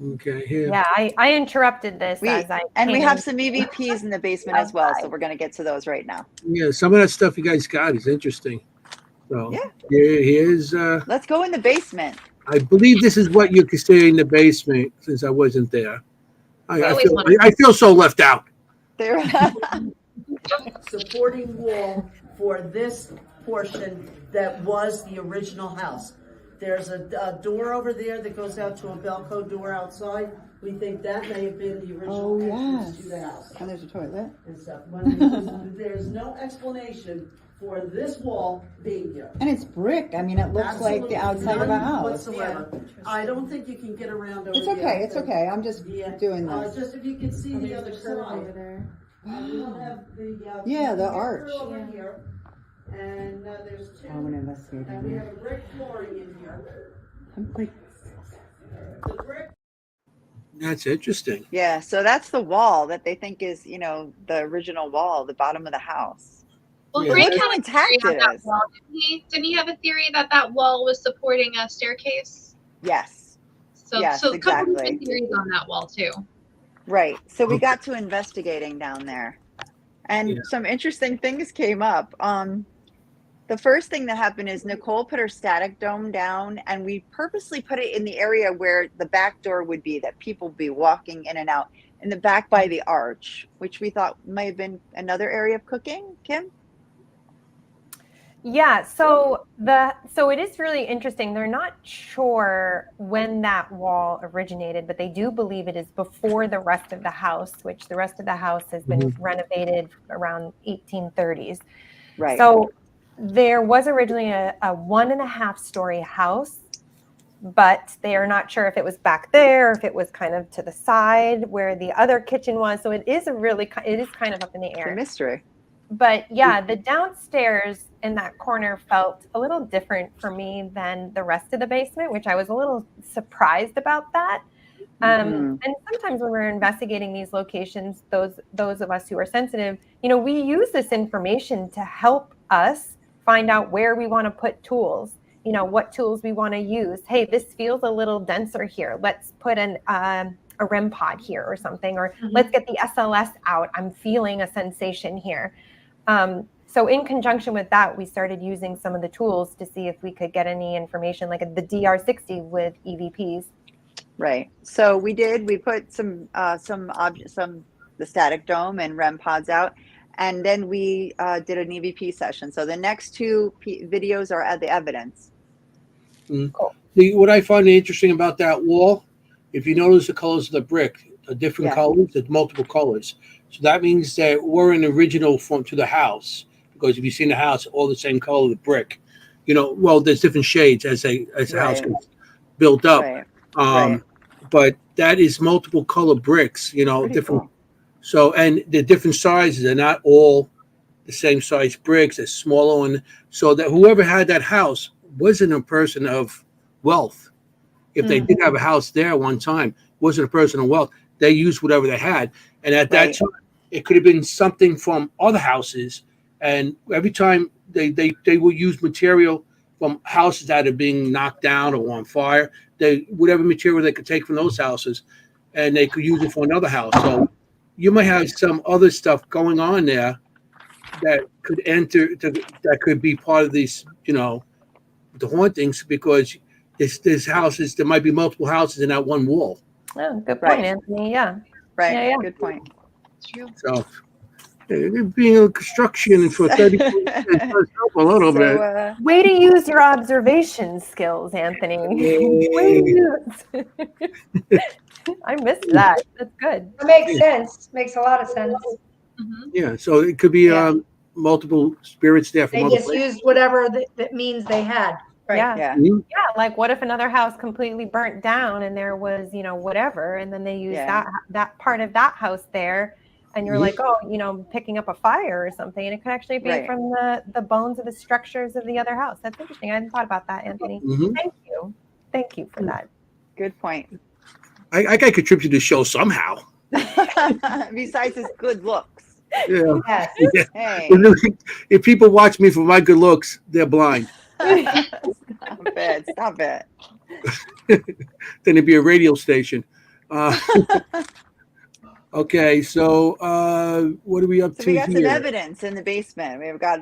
Okay. Yeah, I interrupted this we have some EVPs in the basement as well, so we're going to get to those right now. Yeah, some of that stuff you guys got is interesting. So here's. Let's go in the basement. I believe this is what you could say in the basement, since I wasn't there. I feel so left out. There. Supporting wall for this portion that was the original house. There's a door over there that goes out to a Belco door outside. We think that may have been the original entrance to the house. And there's a toilet and stuff. There's no explanation for this wall being here. And it's brick. I mean, it looks like the outside of a house. Whatsoever. Yeah. I don't think you can get around over It's okay. It's okay. I'm just doing this. Just if you can see the other side over there. We don't have the arch. Over here. And there's two. I'm gonna investigate. And we have a brick flooring in here. The brick. That's interesting. Yeah, so that's the wall that they think is, the original wall, the bottom of the house. Well, Frank had a theory on that wall, didn't he have a theory that wall was supporting a staircase? Yes. So exactly. A couple of theories on that wall too. Right. So we got to investigating down there, and some interesting things came up. The first thing that happened is Nicole put her static dome down, and we purposely put it in the area where the back door would be, that people would be walking in and out, in the back by the arch, which we thought might have been another area of cooking. Kim? Yeah, so it is really interesting. They're not sure when that wall originated, but they do believe it is before the rest of the house, which the rest of the house has been renovated around 1830s. Right. So there was originally a 1.5 story house, but they are not sure if it was back there, or if it was kind of to the side where the other kitchen was. So it is kind of up in the air. It's a mystery. But yeah, the downstairs in that corner felt a little different for me than the rest of the basement, which I was a little surprised about that. And sometimes when we're investigating these locations, those of us who are sensitive, we use this information to help us find out where we want to put tools, what tools we want to use. Hey, this feels a little denser here. Let's put a REM pod here or something, or let's get the SLS out. I'm feeling a sensation here. So in conjunction with that, we started using some of the tools to see if we could get any information, like the DR60 with EVPs. Right. So we put the static dome and REM pods out, and then we did an EVP session. So the next two videos are the evidence. Cool. What I find interesting about that wall, if you notice the colors of the brick, are different colors, there's multiple colors. So that means that we're an original form to the house, because if you've seen the house, all the same color of the brick. Well, there's different shades as the house gets built up. Right. But that is multiple color bricks, Pretty different. Cool. So, and they're different sizes. They're not all the same size bricks. They're smaller one. So that whoever had that house wasn't a person of wealth. If they did have a house there one time, wasn't a person of wealth. They used whatever they had. And at that time, it could have been something from other houses. And every time they will use material from houses that are being knocked down or on fire, whatever material they could take from those houses, and they could use it for another house. So you might have some other stuff going on there that could that could be part of these, the hauntings, because there's houses, there might be multiple houses in that one wall. Oh, good point, Anthony. Yeah. Right. Yeah. Good point. So being a construction for 30 does help a little bit. Way to use your observation skills, Anthony. I missed that. That's good. It makes sense. Makes a lot of sense. Yeah, so it could be multiple spirits there from They other just places. used whatever that means they had. Right. Yeah. Like what if another house completely burnt down and there was, whatever, and then they used that part of that house there, and you're like, oh, picking up a fire or something, and it could actually be from the bones of the structures of the other house. That's interesting. I hadn't thought about that, Anthony. Thank you for that. Good point. I got to contribute to the show somehow. Besides his good looks. Yeah. Yes. Hey. If people watch me for my good looks, they're blind. Stop it. Then it'd be a radio station. Okay, so what are we up to We got here? some evidence in the basement. We've got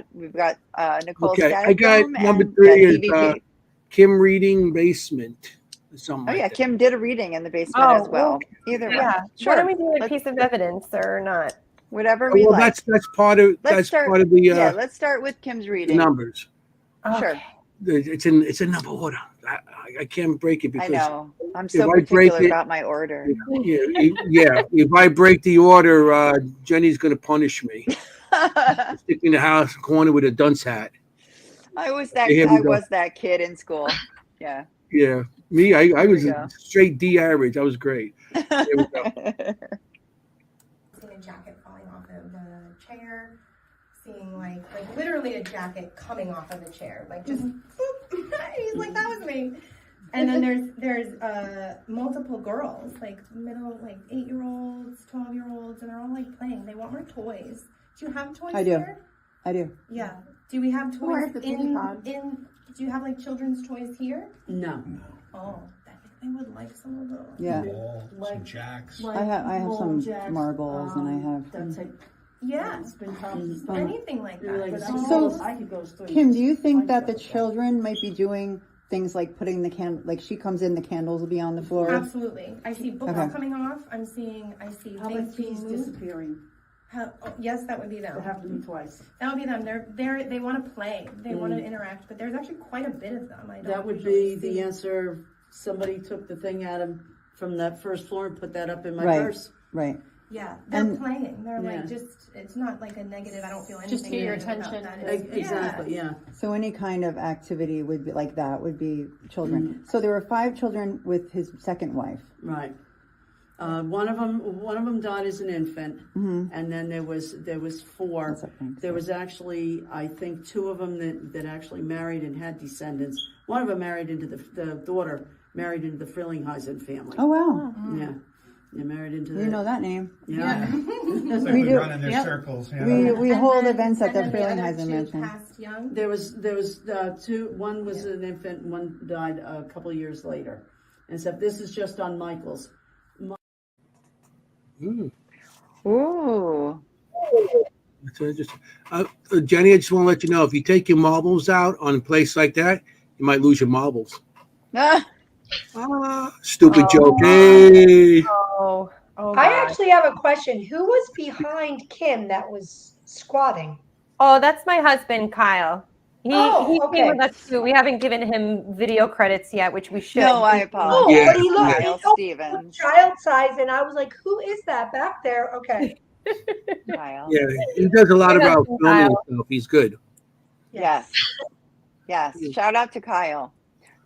Nicole's Okay, static I got dome number and 3 is EVP. Kim reading basement. Something like that. Kim did a reading in the basement as well. Either way. Sure. Why don't we do a piece of evidence or not? Whatever we like. That's part of Let's start with Kim's reading. The numbers. Okay. Sure. It's in number order. I can't break it because I know. I'm so particular about my order. If I break the order, Jenny's going to punish me. Stick me in the house corner with a dunce hat. I was that kid in school. Yeah. Yeah. Me, I was a straight D average. I was great. There we go. Seeing a jacket falling off of the chair, seeing like literally a jacket coming off of the chair, like just he's like, that was me. And then there's multiple girls, like 8-year-olds, 12-year-olds, and they're all like playing. They want more toys. Do you have toys here? I do. Yeah. Do we have toys in do you have like children's toys here? No. Oh, I think they would like some of those. Yeah. Like jacks. I have some jacks, marbles and I have. That's like anything like that. So, Kim, do you think that the children might be doing things like putting the like she comes in, the candles will be on the floor? Absolutely. I see books coming off. I see things being moved. Disappearing. Yes, that would be them. They have to be twice. That would be them. They want to play. They want to interact, but there's actually quite a bit of them. That would be the answer. Somebody took the thing out of from that first floor and put that up in my purse. Right. Yeah, they're playing. They're like it's not like a negative. I don't feel anything. Just to get your attention. Exactly. Yeah. So any kind of activity would be like that would be children. So there were 5 children with his second wife. Right. One of them died as an infant, and then there was 4. There was actually, I think, 2 of them that actually married and had descendants. One of them married into the daughter married into the Frillinghuysen family. Oh wow! Yeah, they married into. You know that name? Yeah. We do. Run in their circles. We hold events at the Frillinghuysen mansion. There was 2. One was an infant. One died a couple of years later. And so this is just on Michael's. Ooh. That's interesting. Jenny, I just want to let you know, if you take your marbles out on a place like that, you might lose your marbles. Stupid joke. Hey. I actually have a question. Who was behind Kim that was squatting? Oh, that's my husband, Kyle. He okay. came with us too. We haven't given him video credits yet, which we should. No, I apologize. Oh, but he looked Kyle Stevens. child size, and I was like, "Who is that back there?" Okay. Kyle. Yeah, he does a lot of our filming stuff. He's good. Yes. Shout out to Kyle.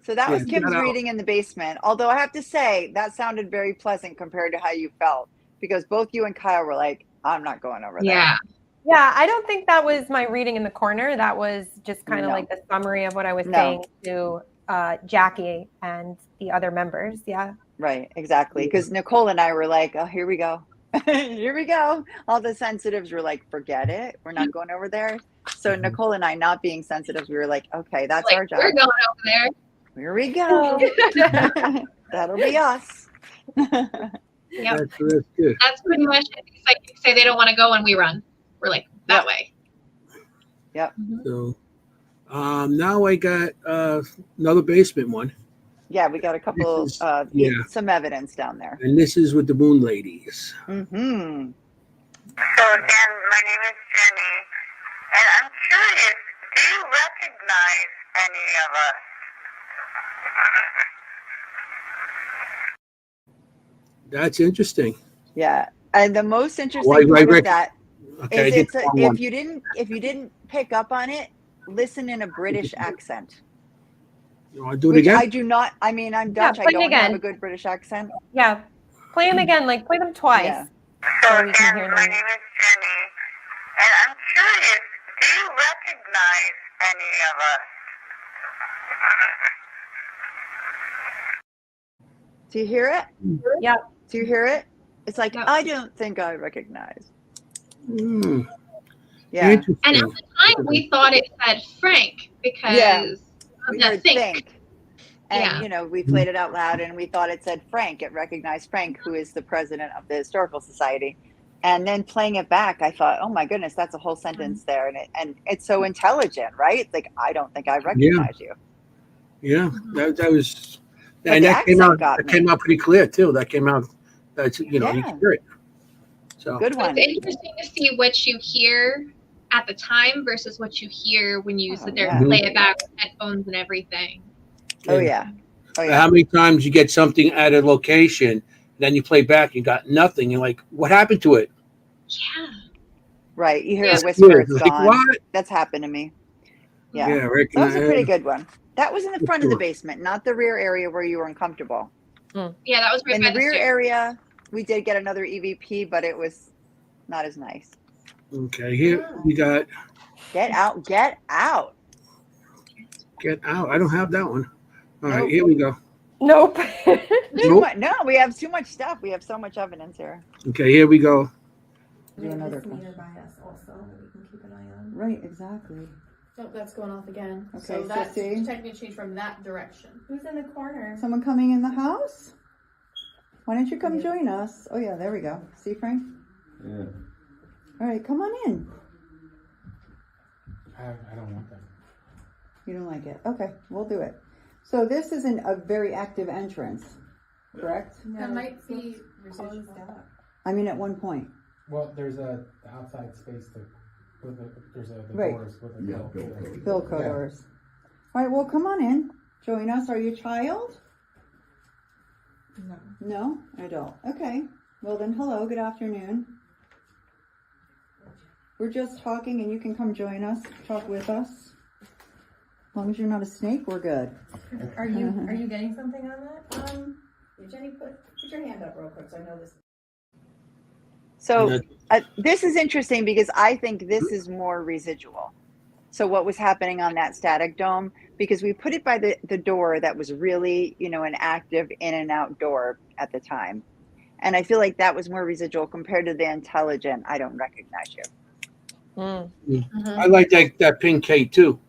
So that was Kim's reading in the basement. Although I have to say that sounded very pleasant compared to how you felt, because both you and Kyle were like, "I'm not going over there." Yeah, I don't think that was my reading in the corner. That was just kind of like the summary of what I was saying to Jackie and the other members. Yeah. Right, exactly. Because Nicole and I were like, "Oh, here we go. Here we go." All the sensitives were like, "Forget it. We're not going over there." So Nicole and I, not being sensitives, we were like, "Okay, that's our job. We're going over there. Here we go. That'll be us." Yep. That's good. That's pretty much it. It's like they say they don't want to go and we run. We're like that way. Yep. So now I got another basement one. Yeah, we got a couple some evidence down there. And this is with the Moon Ladies. Mm-hmm. So again, my name is Jenny, and I'm curious, do you recognize any of us? That's interesting. Yeah, and the most interesting part of that is if you didn't pick up on it, listen in a British accent. You want to do it again? I do not. I mean, I'm Dutch. I don't have a good British accent. Yeah, play them again. Like play them twice. Yeah. So again, my name is Jenny, and I'm curious, do you recognize any of us? Do you hear it? Yeah. Do you hear it? It's like, I don't think I recognize. Yeah. And at the time, we thought it said Frank because of the think. And, we played it out loud and we thought it said Frank. It recognized Frank, who is the president of the Historical Society. And then playing it back, I thought, oh my goodness, that's a whole sentence there. And it's so intelligent, right? Like, I don't think I recognize you. Yeah, that was, and that came out pretty clear too. That came out, you can hear it. So good one. It's interesting to see what you hear at the time versus what you hear when you sit there and play it back with headphones and everything. Oh yeah. How many times you get something at a location, then you play back, you got nothing. You're like, what happened to it? Yeah. Right. You hear a whisper, it's like, gone. what? That's happened to me. Yeah. Yeah, that was a pretty good one. That was in the front of the basement, not the rear area where you were uncomfortable. Yeah, that was right in by the rear area. We did get another EVP, but it was not as nice. Okay, here we got Get Out. Get Out. I don't have that one. All right, here we go. Nope. No, we have too much stuff. We have so much evidence here. Okay, here we go. Do another meter by us also that we can keep an eye on. Right, exactly. Oh, that's going off again. Okay, so that's see? technically changed from that direction. Who's in the corner? Someone coming in the house? Why don't you come join us? Oh yeah, there we go. See, Frank? Yeah. All right, come on in. I don't want that. You don't like it? Okay, we'll do it. So this isn't a very active entrance, correct? That might be closed up. I mean, at one point. Well, there's the outside space there's the right. doors with the Bilco doors. All right, well, come on in. Join us. Are you a child? No. No? Adult. Okay. Well then, hello. Good afternoon. We're just talking and you can come join us. Talk with us. As long as you're not a snake, we're good. Are you getting something on that? Jenny, put your hand up real quick so I know this. So this is interesting because I think this is more residual. So what was happening on that static dome, because we put it by the door that was really, an active in and out door at the time. And I feel like that was more residual compared to the intelligent, I don't recognize you. I like that pink K too.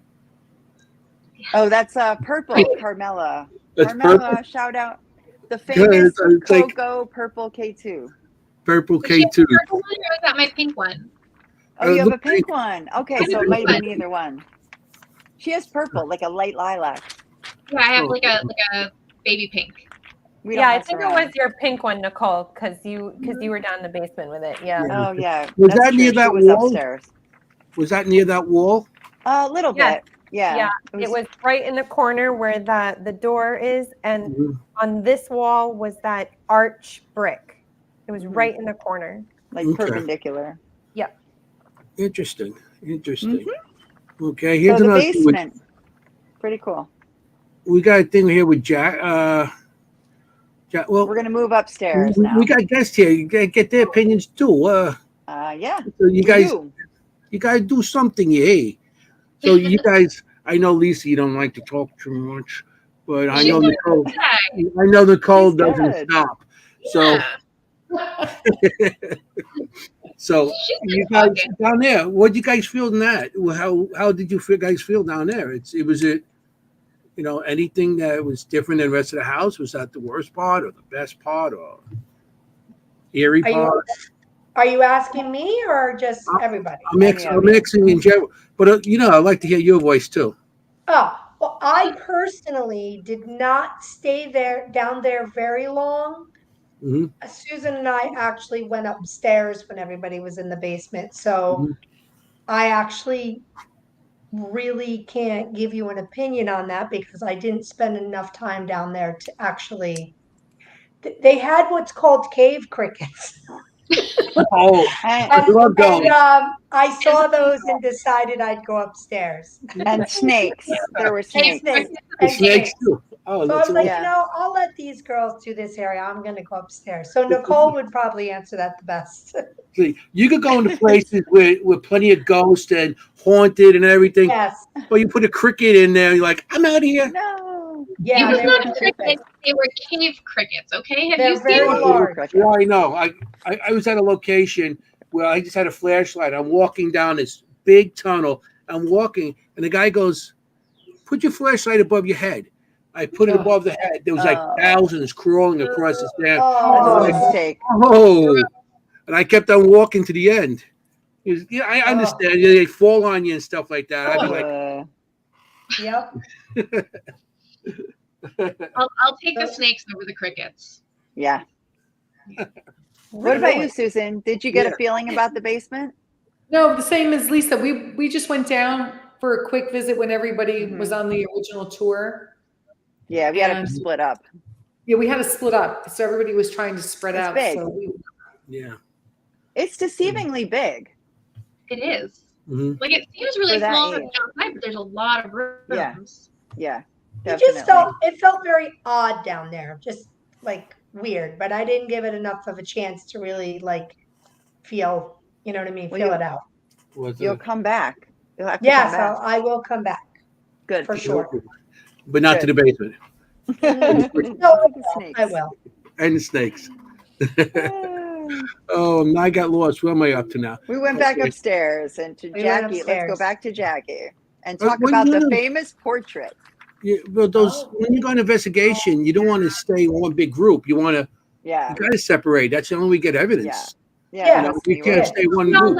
Oh, that's purple, Carmela. That's Carmela, purple? shout out. The famous Coco purple K2. Purple So she K2. has a purple one, or is that my pink one? Oh, you have a pink one. Okay, so it might have been either one. She has purple, like a light lilac. Yeah, I have like a baby pink. Yeah, I think it was your pink one, Nicole, because you were down in the basement with it. Yeah. Oh yeah. Was That's that near true. that She was wall? upstairs. Was that near that wall? A little bit. Yeah. Yeah. It was right in the corner where the door is, and on this wall was that arch brick. It was right in the corner. Like perpendicular. Yep. Interesting. Okay, here's So the another basement. Pretty cool. We got a thing here with Jack. Well, we're gonna move upstairs now. We got guests here. You gotta get their opinions too. Yeah. So you gotta do something, hey. So you guys, I know Lisa, you don't like to talk too much, but I know Nicole doesn't stop. So, so you guys down there, what did you guys feel in that? How did you guys feel down there? Was it anything that was different than the rest of the house? Was that the worst part or the best part or eerie part? Are you asking me or just everybody? I'm mixing in general, but I'd like to hear your voice too. Oh, well, I personally did not stay down there very long. Mm-hmm. Susan and I actually went upstairs when everybody was in the basement. So I actually really can't give you an opinion on that because I didn't spend enough time down there to actually. They had what's called cave crickets. I saw those and decided I'd go upstairs. And snakes. There were snakes. Snakes too. Oh, so I was like, I'll let these girls do this area. I'm going to go upstairs. So Nicole would probably answer that the best. You could go into places with plenty of ghosts and haunted and everything. Yes. But you put a cricket in there, you're like, I'm out of here. No. Yeah, it was not crickets. They were cave crickets. Okay, have you very seen large. Yeah, I know. I was at a location where I just had a flashlight. I'm walking down this big tunnel. I'm walking, and the guy goes, "Put your flashlight above your head." I put it above the head. There was like thousands crawling across the stand. And I kept on walking to the end. Yeah, I understand. They fall on you and stuff like that. I'd be like, "Yep." I'll take the snakes over the crickets. Yeah. What about you, Susan? Did you get a feeling about the basement? No, the same as Lisa. We just went down for a quick visit when everybody was on the original tour. Yeah, we had to split up. Yeah, we had to split up. So everybody was trying to spread out. Big. So It's deceivingly big. It is. Mm-hmm. Like it seems really small from outside, but there's a lot of rooms. Yeah. It felt very odd down there, just like weird, but I didn't give it enough of a chance to really like feel, you know what I mean? Feel it out. You'll come back. You'll have to come back. I will come back. Good. For sure. But not to the basement. No, I will. And the snakes. Oh, I got lost. What am I up to now? We went back upstairs and to Jackie. Let's go back to Jackie and talk about the famous portrait. Yeah, well, when you go on investigation, you don't want to stay in one big group. You want to, you got to separate. That's the only way we get evidence. Yeah. You can't stay one group.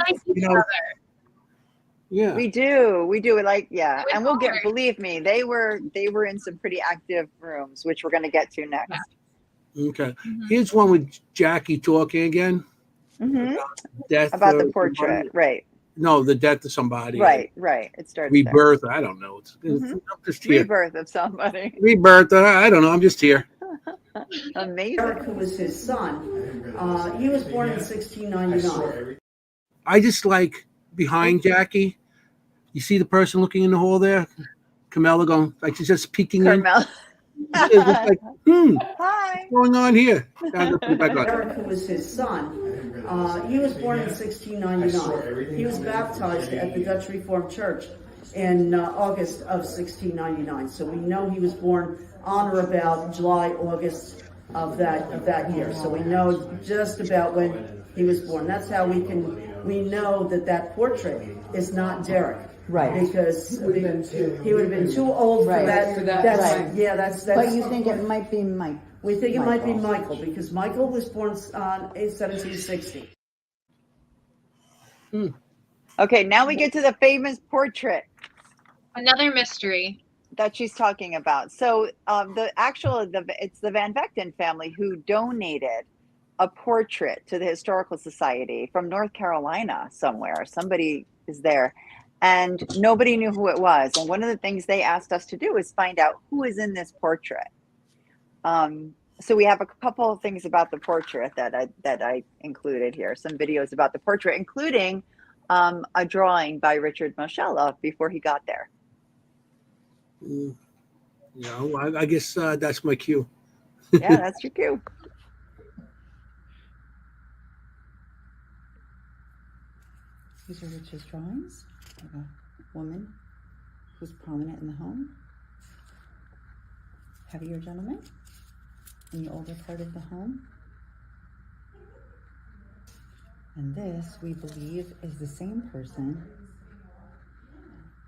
Yeah, we do. And we'll get. Believe me, they were in some pretty active rooms, which we're going to get to next. Okay, here's one with Jackie talking again. Death about the portrait, right? No, the death of somebody. Right. It starts rebirth. There. I don't know. It's just here. Rebirth of somebody. Rebirth. I don't know. I'm just here. Amazing. Eric, who was his son, he was born in 1699. I just like behind Jackie. You see the person looking in the hall there? Carmela going like she's just peeking in. It's like, Hi. What's going on here? Eric, who was his son, he was born in 1699. He was baptized at the Dutch Reformed Church in August of 1699. So we know he was born on or about July, August of that year. So we know just about when he was born. That's how we know that portrait is not Derek. Right. Because he would have been too old for that. That's. But you think it might be Mike? We think it might be Michael because Michael was born in 1760. Okay, now we get to the famous portrait. Another mystery. that she's talking about. So it's the Van Vechten family who donated a portrait to the Historical Society from North Carolina somewhere. Somebody is there, and nobody knew who it was. And one of the things they asked us to do is find out who is in this portrait. So we have a couple of things about the portrait that I included here. Some videos about the portrait, including a drawing by Richard Moschella before he got there. I guess that's my cue. Yeah, that's your cue. These are Richard's drawings of a woman who's prominent in the home. Heavier gentleman in the older part of the home. And this, we believe, is the same person.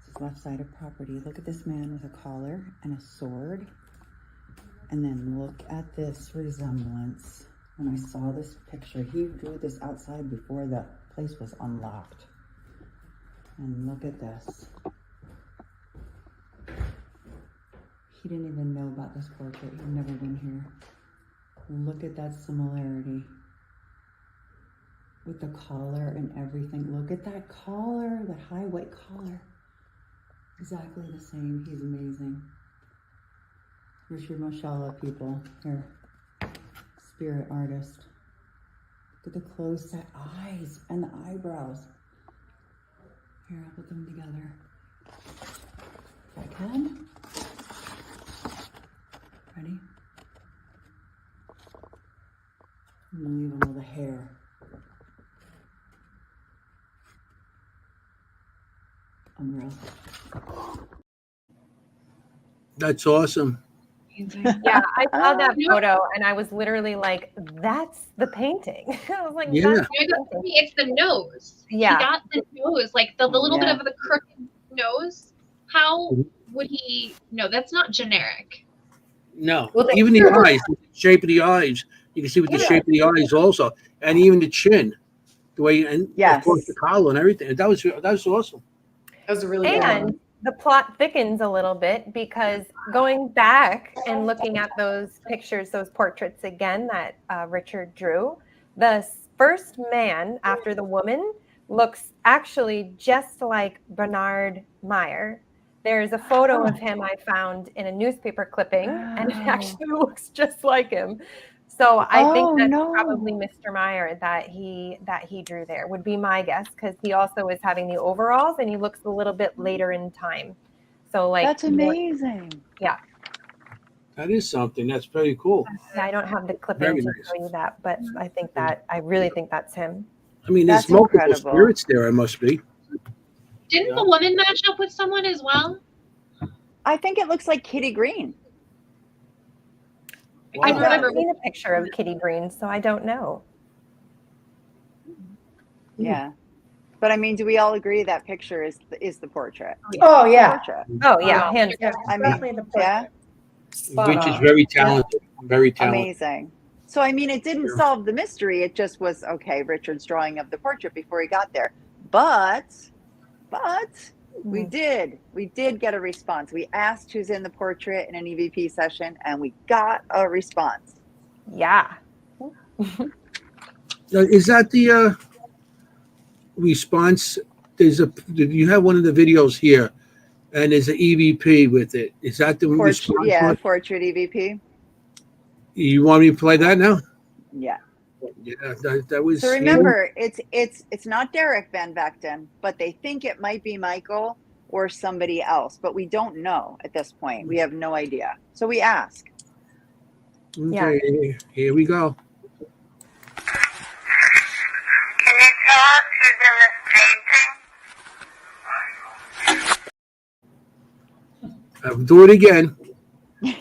This is left side of property. Look at this man with a collar and a sword. And then look at this resemblance. When I saw this picture, he drew this outside before the place was unlocked. And look at this. He didn't even know about this portrait. He'd never been here. Look at that similarity. With the collar and everything. Look at that collar, that high white collar. Exactly the same. He's amazing. Richard Moschella, people. Here. Spirit artist. Look at the closed set eyes and the eyebrows. Here, I'll put them together. If I can. Ready? I'm gonna leave them with the hair. Unreal. That's awesome. Yeah, I saw that photo and I was literally like, that's the painting. I was like, Yeah. that's It's the nose. Yeah. He got the nose, like the little bit of the crooked nose. How would he? No, that's not generic. No, even the eyes, the shape of the eyes. You can see with the shape of the eyes also, and even the chin, the way, and of course the collar and everything. That was awesome. That was a really good And one. the plot thickens a little bit because going back and looking at those pictures, those portraits again that Richard drew, the first man after the woman looks actually just like Bernard Meyer. There's a photo of him I found in a newspaper clipping, and it actually looks just like him. So I think that's probably Mr. Meyer that he drew there, would be my guess, because he also is having the overalls and he looks a little bit later in time. So like that's amazing. Yeah. That is something. That's very cool. Yeah, I don't have the clipping to show you that, but I really think that's him. I mean, there's multiple spirits there. It must be. Didn't the woman match up with someone as well? I think it looks like Kitty Green. Wow. I've never seen a picture of Kitty Green, so I don't know. Yeah. But I mean, do we all agree that picture is the portrait? Oh, yeah. Oh, yeah. Hands down. I mean, yeah. Which is very talented. Very talented. Amazing. So, I mean, it didn't solve the mystery. It just was, okay, Richard's drawing of the portrait before he got there. But we did get a response. We asked who's in the portrait in an EVP session, and we got a response. Yeah. Is that the response? You have one of the videos here, and there's an EVP with it. Is that the response? Yeah, portrait EVP. You want me to play that now? Yeah. Yeah, that was. So remember, it's not Derek Van Vechten, but they think it might be Michael or somebody else, but we don't know at this point. We have no idea. So we ask. Okay, here we go. Can you tell us who's in this painting? I'll do it again. Can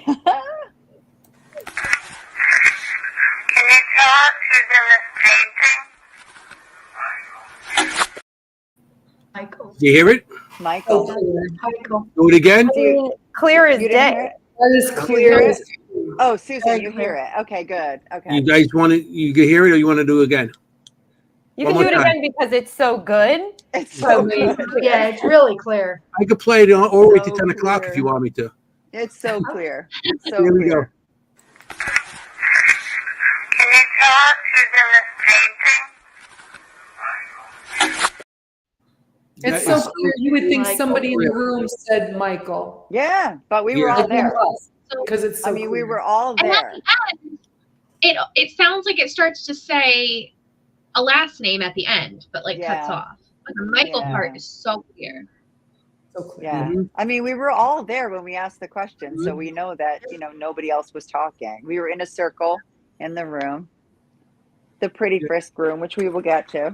you tell us who's in this painting? Michael. Do you hear it? Michael. Do it again. Clear as day. That is clear as day. Oh, Susan, you hear it. Okay, good. Okay. You guys want to? You can hear it, or you want to do it again? You can do it again because it's so good. It's so clear. Yeah, it's really clear. I could play it all the way to So 10 o'clock if clear. you want me to. It's so clear. It's so Here we go. clear. Can you tell us who's in this painting? It's That so is clear. You would think Michael. somebody in the room said Michael. Yeah, but we were Yeah. all there. Because it's so I mean, we clear. were all And there. at the end, it sounds like it starts to say a last name at the end, but like cuts Yeah. off. But the Michael Yeah. part is so clear. So clear. Yeah. Mhm. I mean, we were all there when we asked the question, so we know that, nobody else was talking. We were in a circle in the room, the pretty frisk room, which we will get to.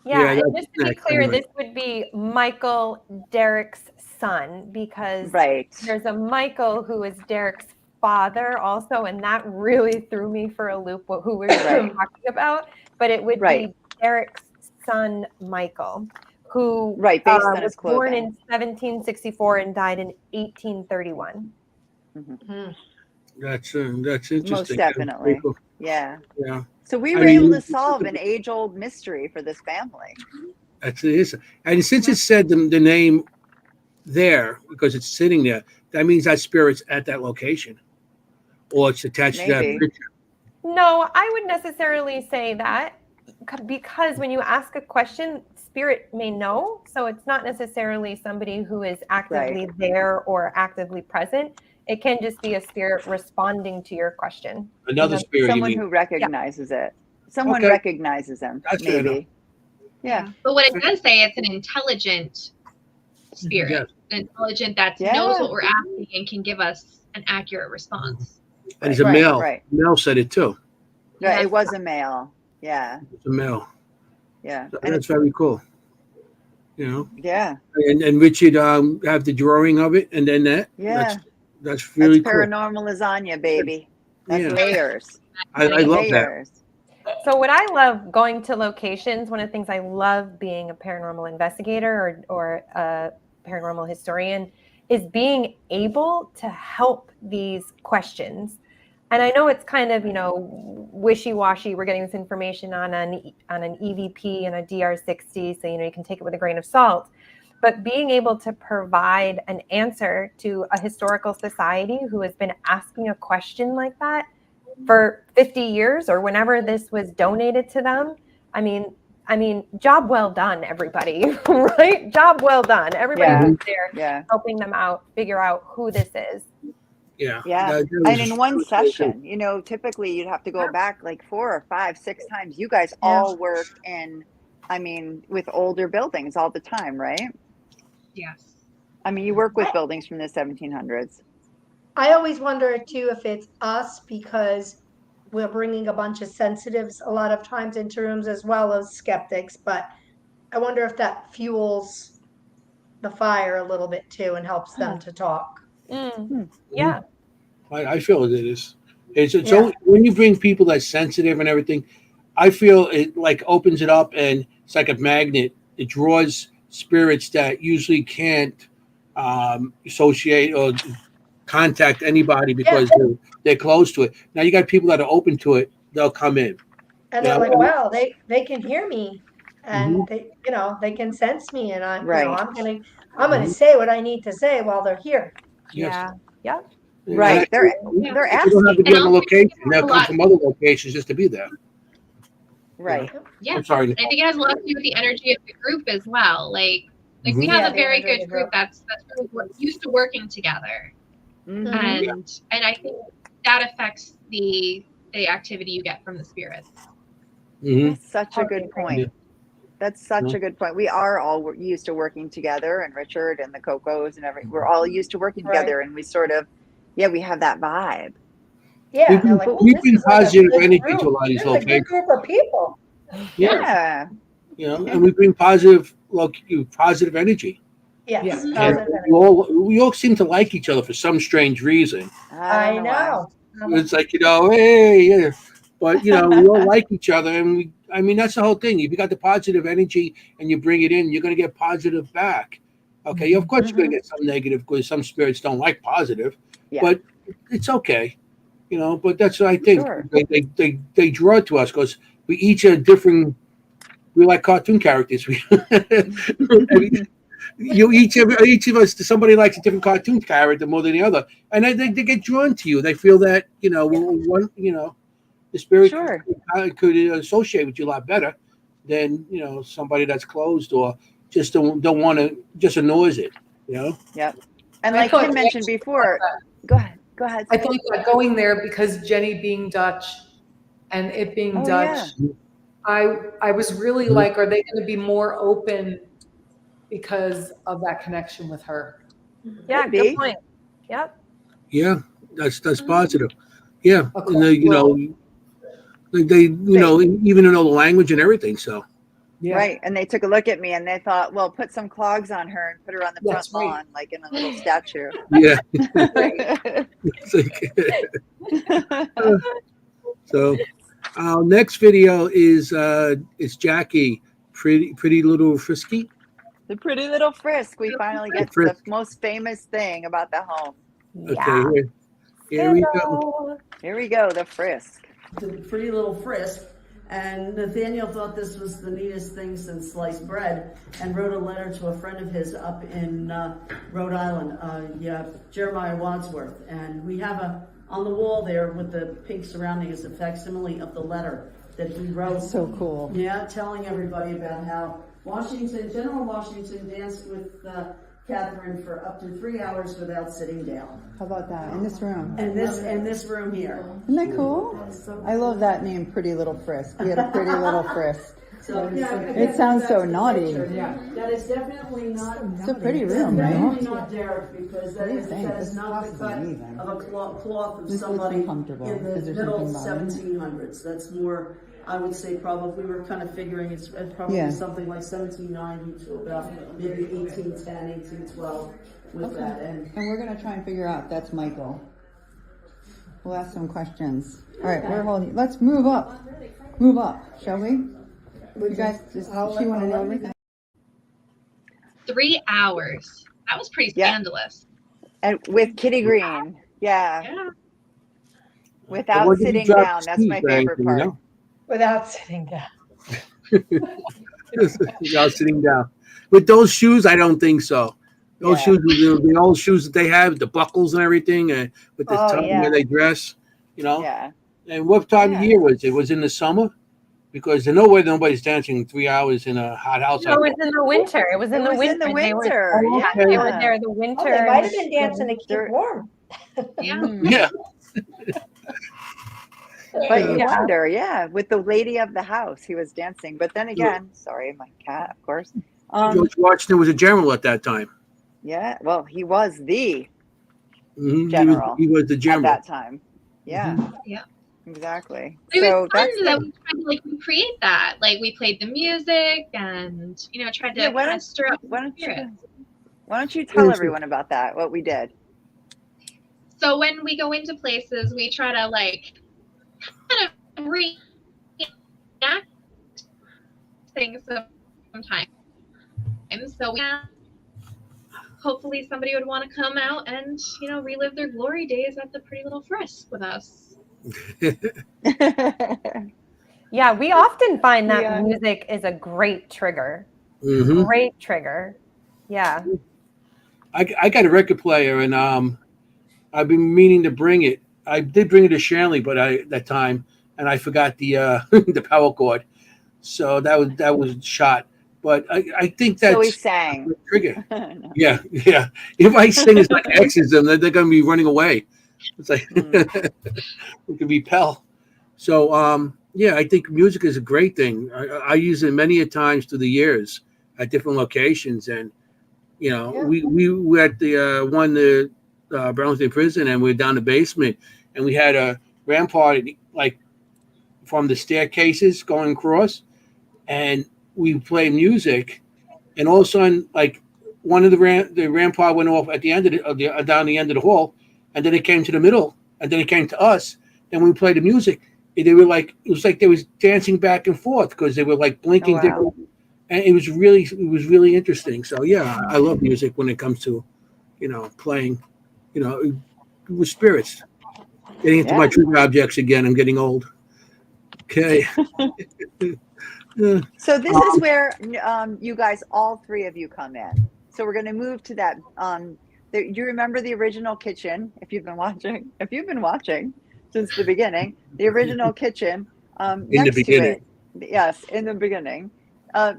Yeah, and that's just to be next, clear, anyway. this would be Michael, Derek's son, because Right. there's a Michael who is Derek's father also, and that really threw me for a loop who we were Right. talking about. But it would Right. be Derek's son, Michael, who Right, based on was his born clothing. in 1764 and died in 1831. That's interesting. Most definitely. Very cool. Yeah. Yeah, So we I were mean, able to solve an age-old mystery for this family. that's it is. And since it said the name there, because it's sitting there, that means that spirit's at that location. Or it's attached to that Maybe. picture. No, I would necessarily say that because when you ask a question, spirit may know. So it's not necessarily somebody who is actively there or actively present. It can just be a spirit responding to your question. Another spirit, Someone you mean? who recognizes it. Someone Okay. recognizes him, That's fair maybe. Yeah. But what it does say, it's an intelligent spirit, Yes. intelligent that Yeah. knows what we're asking and can give us an accurate response. And it's a Right, male. right. Male said it too. Yeah, it was a male. Yeah. It's a male. Yeah. So And that's very cool. You yeah. know, and Richard have the drawing of it, and then that. Yeah. That's really That's cool. paranormal lasagna, baby. That's Yeah. layers. I love that. Layers. So what I love going to locations, one of the things I love being a paranormal investigator or a paranormal historian is being able to help these questions. And I know it's kind of, wishy-washy. We're getting this information on an EVP and a DR60, so you can take it with a grain of salt. But being able to provide an answer to a historical society who has been asking a question like that for 50 years or whenever this was donated to them, I mean, job well done, everybody, right? Job well done. Everybody was there helping them out, figure out who this is. Yeah. Yeah. And in one session, typically you'd have to go back like 4 or 5, 6 times. You guys all worked with older buildings all the time, right? Yes. I mean, you work with buildings from the 1700s. I always wonder too if it's us because we're bringing a bunch of sensitives a lot of times into rooms as well as skeptics, but I wonder if that fuels the fire a little bit too and helps them to talk. Yeah. I feel it is. It's only, when you bring people that's sensitive and everything, I feel it like opens it up and it's like a magnet. It draws spirits that usually can't associate or contact anybody because they're close to it. Now you got people that are open to it; they'll come in. And they're like, "Wow, they can hear me, and they can sense me, and I'm gonna say what I need to say while they're here." Yeah. Yeah. Right. They're asking. They don't have to be on the location. They'll come from other locations just to be there. Right. Yeah. I'm sorry. I think it has a lot to do with the energy of the group as well. Like we have a very good group that's really used to working together. Mm-hmm. And I think that affects the activity you get from the spirits. Mm-hmm. That's such a good point. Yeah. That's such a good point. We are all used to working together, and Richard and the Cocos and everything. We're all used to working together, and we sort of, we have that vibe. Yeah, we bring positive energy to a lot of these locations. A good group of people. Yeah. And we bring positive energy. Yes. We all seem to like each other for some strange reason. I know. It's like, hey, but we all like each other, and that's the whole thing. If you got the positive energy and you bring it in, you're going to get positive back. Okay, of course you're going to get some negative because some spirits don't like positive, but it's okay, But that's what I think. Sure. They draw to us because we each are different we like cartoon characters. Each of us, somebody likes a different cartoon character more than the other, and they get drawn to you. They feel that the spirit could associate with you a lot better than somebody that's closed or just don't want to, just ignores it. Yep. And like Kim mentioned before, go ahead. I thought that going there, because Jenny being Dutch and it being Dutch, I was really like, are they going to be more open because of that connection with her? Yeah, good point. Yep. Yeah, that's positive. Yeah, and they even know the language and everything. So. Yeah. Right, and they took a look at me and they thought, well, put some clogs on her and put her on the front lawn, like in a little statue. Yeah. So, our next video is Jackie, pretty little Frisky. The pretty little Frisk. We finally get to the most famous thing about the home. Okay, here we go. Here we go, the Frisk. The pretty little Frisk. And Nathaniel thought this was the neatest thing since sliced bread and wrote a letter to a friend of his up in Rhode Island, Jeremiah Wadsworth. And we have on the wall there with the pink surrounding is a facsimile of the letter that he wrote. That's so cool. Yeah, telling everybody about how General Washington danced with Catherine for up to 3 hours without sitting down. How about that? In this room. And this room here. Isn't that cool? I love that name, Pretty Little Frisk. We had a pretty little Frisk. So, it sounds so naughty. That is definitely not. It's a pretty room, right? Definitely not Derek, because that is not the cut of a cloth of somebody in the middle 1700s. That's more. I would say probably we were kind of figuring it's probably something like 1790 to about maybe 1810, 1812 with that. And we're going to try and figure out if that's Michael. We'll ask some questions. All right, we're holding. Let's move up. Move up, shall we? You guys, she want to know everything? 3 hours. That was pretty scandalous. And with Kitty Green. Yeah. Without sitting down. That's my favorite part. Without sitting down. Without sitting down. With those shoes, I don't think so. Those shoes, the old shoes that they have, the buckles and everything, and with the top where they dress, Yeah. And what time of year was it? Was it in the summer? Because there's no way nobody's dancing 3 hours in a hot house. No, it was in the winter. It was in the winter. They were there the winter. Oh, they might have been dancing to keep warm. Yeah. But you wonder, with the lady of the house, he was dancing. But then again, sorry, my cat, of course. George Washington was a general at that time. Yeah, well, he was the general. He was the general at that time. Yeah. Yeah. Exactly. It was fun that we tried to recreate that. Like we played the music and tried to kind of stir up. Why don't you tell everyone about that? What we did. So when we go into places, we try to kind of reenact things sometimes. So hopefully somebody would want to come out and relive their glory days at the Pretty Little Frisk with us. Yeah, we often find that music is a great trigger. Mm-hmm. Great trigger. Yeah. I got a record player and I've been meaning to bring it. I did bring it to Shanley, but that time and I forgot the the power cord. So that was shot. But I think that's so he sang. Trigger. No. Yeah. If I sing it's like exorcism, they're gonna be running away. It's like it could be Pell. So I think music is a great thing. I use it many a times through the years at different locations, and we were at the Brownsville prison, and we were down the basement, and we had a rampart like from the staircases going across, and we played music, and all of a sudden, like one of the rampart went off at the end of down the end of the hall. And then it came to the middle, and then it came to us. And when we played the music, they were it was like they was dancing back and forth because they were like blinking different. And it was really interesting. So I love music when it comes to, playing, with spirits. Getting into my trigger objects again. I'm getting old. Okay. So this is where you guys, all three of you, come in. So we're going to move to that. You remember the original kitchen? If you've been watching since the beginning, the original kitchen. Next to it, yes, in the beginning.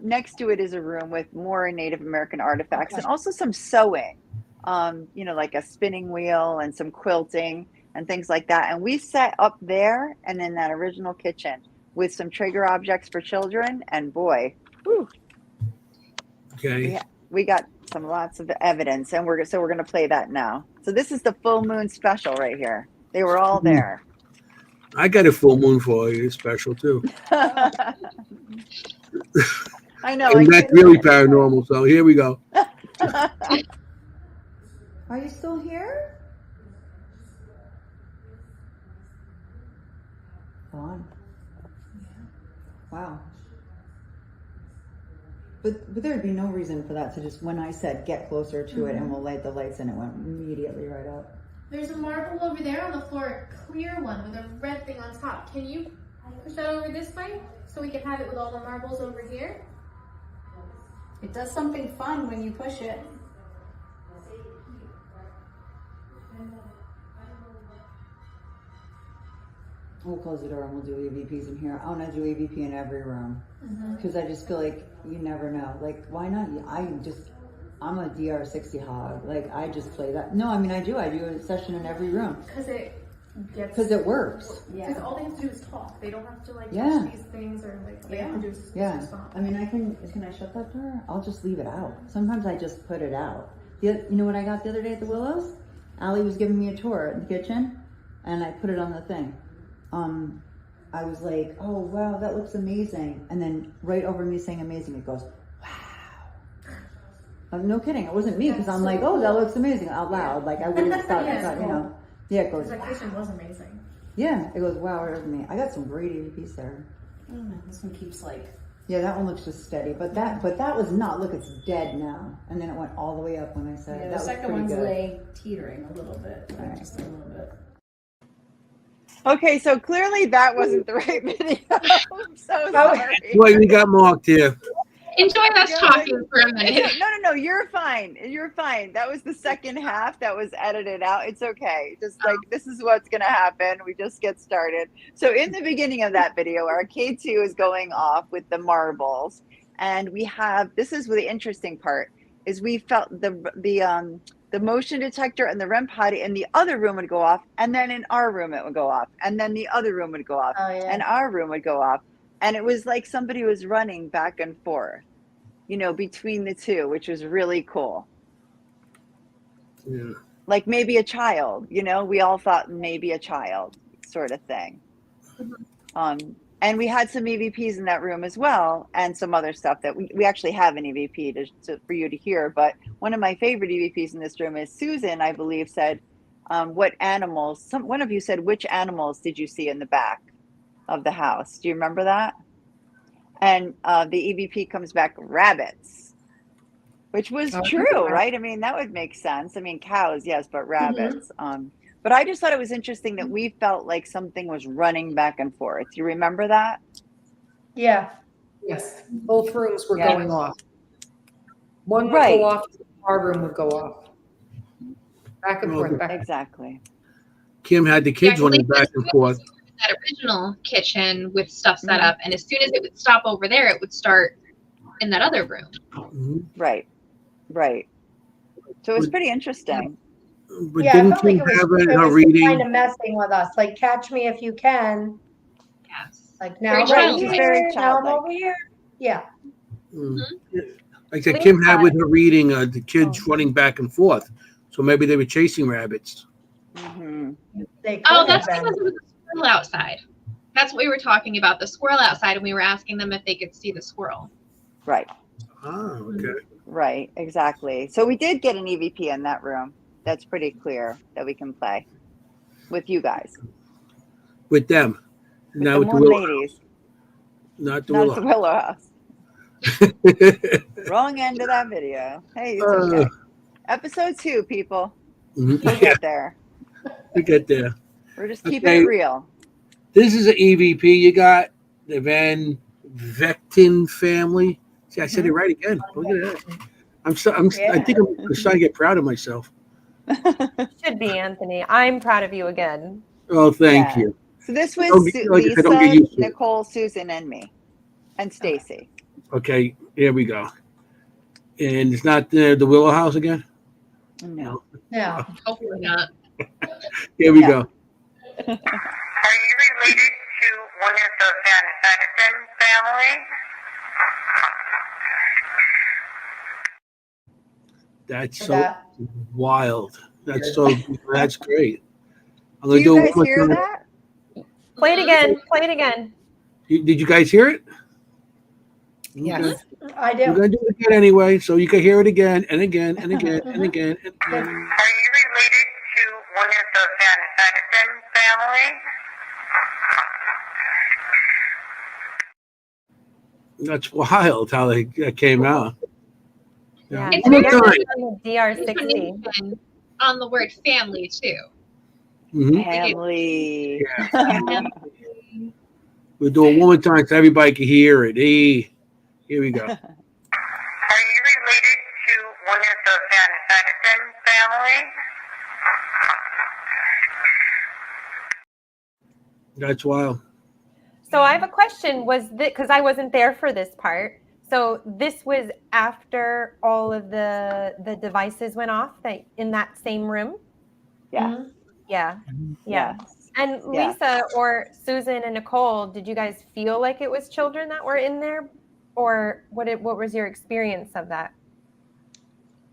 Next to it is a room with more Native American artifacts and also some sewing. Like a spinning wheel and some quilting and things like that. And we set up there and in that original kitchen with some trigger objects for children. And boy, whew, okay, we got lots of evidence, and we're going to play that now. So this is the full moon special right here. They were all there. I got a full moon for you, special too. I know. And that's really paranormal. So here we go. Are you still here? Gone. Wow. But there'd be no reason for that to just, when I said get closer to it and we'll light the lights, and it went immediately right up. There's a marble over there on the floor, a clear one with a red thing on top. Can you push that over this way so we can have it with all the marbles over here? It does something fun when you push it. We'll close the door and we'll do EVPs in here. I want to do EVP in every room because I just feel like you never know. Like, why not? I'm a DR60 hog. Like, I just play that. No, I mean, I do a session in every room. Because it works. Yeah. Because all they have to do is talk. They don't have to touch these things or they have to do is stop. I mean, can I shut that door? I'll just leave it out. Sometimes I just put it out. You know what I got the other day at the Willows? Allie was giving me a tour in the kitchen and I put it on the thing. I was like, oh wow, that looks amazing. And then right over me saying amazing, it goes, wow. No kidding, it wasn't me because I'm like, oh, that looks amazing out loud. Like I wouldn't stop, Yeah, it goes. The kitchen was amazing. Yeah, it goes, wow, right over me. I got some great EVPs there. This one keeps Yeah, that one looks just steady, but that was not. Look, it's dead now, and then it went all the way up when I said the that second was one's good. teetering a little bit, just a little bit. Okay, so clearly that wasn't the right video. I'm so sorry. Well, you got marked here. Enjoy us talking for a minute. No, you're fine. You're fine. That was the second half that was edited out. It's okay. Just like, this is what's going to happen. We just get started. So in the beginning of that video, our K2 is going off with the marbles. And we have, this is the interesting part, is we felt the motion detector and the REM pod in the other room would go off. And then in our room, it would go off. And then the other room would go off. And our room would go off. And it was like somebody was running back and forth, between the two, which was really cool. Yeah. Like maybe a child, we all thought maybe a child sort of thing. And we had some EVPs in that room as well, and some other stuff that we actually have an EVP for you to hear. But one of my favorite EVPs in this room is Susan, I believe, said, what animals, one of you said, which animals did you see in the back of the house? Do you remember that? And the EVP comes back, rabbits, which was true, right? I mean, that would make sense. I mean, cows, yes, but rabbits. But I just thought it was interesting that we felt like something was running back and forth. You remember that? Yeah. Yes. Both rooms were going off. One would go off, our room would go off. Back and forth. Exactly. Kim had the kids running back and forth. That original kitchen with stuff set up, and as soon as it would stop over there, it would start in that other room. Right. So it was pretty interesting. But didn't Kim have it in her reading? Kind of messing with us, like catch me if you can. Yes. Like now I'm over here, now I'm over here. Yeah. Like that, Kim had with her reading the kids running back and forth, so maybe they were chasing rabbits. That's because it was a squirrel outside. That's what we were talking about, the squirrel outside, and we were asking them if they could see the squirrel. Right. Oh, okay. Right, exactly. So we did get an EVP in that room. That's pretty clear that we can play with you guys. With them. With not the with the Moon Willow. ladies. Not the Not Willow. the Willow House. Wrong end of that video. Hey, it's okay. Episode 2, people. We'll get there. We get there. We're just keeping it real. This is an EVP you got. The Vectin family. See, I said it right again. Look at that. I think I'm starting to get proud of myself. Should be, Anthony. I'm proud of you again. Oh, thank you. So this was Lisa, Nicole, Susan, and me, and Stacy. Okay, here we go. And it's not the Willow House again? No. No. Hopefully not. Here we go. Are you related to one of the Van Vexen family? That's so wild. That's great. I'm Do gonna you guys hear that? Play it again. Play it again. Did you guys hear it? Yes, I do. We're gonna do it again anyway, so you can hear it again and again and again and again and again. Are you related to one of the Van Vexen family? That's wild how that came out. Yeah. It's One more very time. On the DR60. on the word family too. Mhm. Family. We'll do it one more time so everybody can hear it. Hey, here we go. Are you related to one of the Van Vexen family? That's wild. So I have a question. Was this, because I wasn't there for this part. So this was after all of the devices went off in that same room? Yeah. Yeah. Yeah. And Lisa or Susan and Nicole, did you guys feel like it was children that were in there? Or what was your experience of that?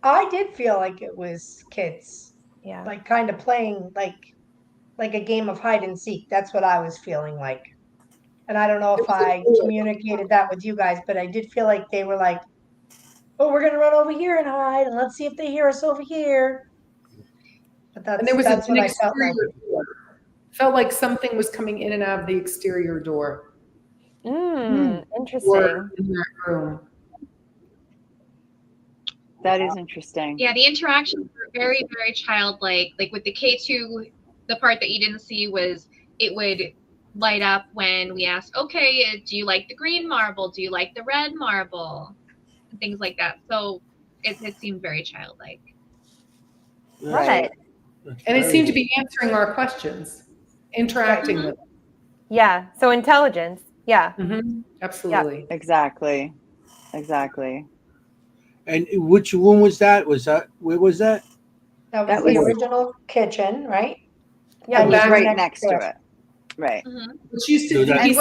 I did feel like it was kids. Yeah. Like kind of playing like a game of hide and seek. That's what I was feeling like. And I don't know if I communicated that with you guys, but I did feel like they were like, oh, we're going to run over here and hide, and let's see if they hear us over here. But that's what I felt like. Felt like something was coming in and out of the exterior door. Interesting. Or in that room. That is interesting. Yeah, the interactions were very, very childlike. Like with the K2, the part that you didn't see was it would light up when we asked, okay, do you like the green marble? Do you like the red marble? And things like that. So it seemed very childlike. Right. And it seemed to be answering our questions, interacting with them. Yeah. So intelligence. Yeah. Absolutely. Yeah. Exactly. And which room was that? Where was that? That was the original kitchen, right? Yeah, it was right next to it. Right. Which used to be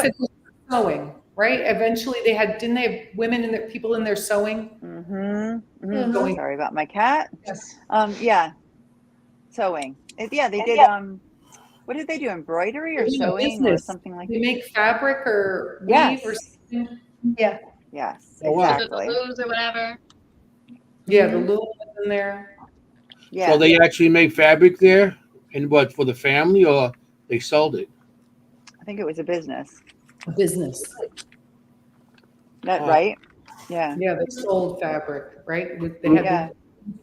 sewing, right? Eventually didn't they have women and people in there sewing? Sorry about my cat. Yes. Yeah. Sewing. They did what did they do? Embroidery or sewing or something like that? They make fabric or weave or something. Yeah. Yes. Exactly. The looms or whatever. Yeah, the loom was in there. Yeah. So they actually made fabric there, and what, for the family, or they sold it? I think it was a business. Business. That right? Yeah. Yeah, they sold fabric, right? They had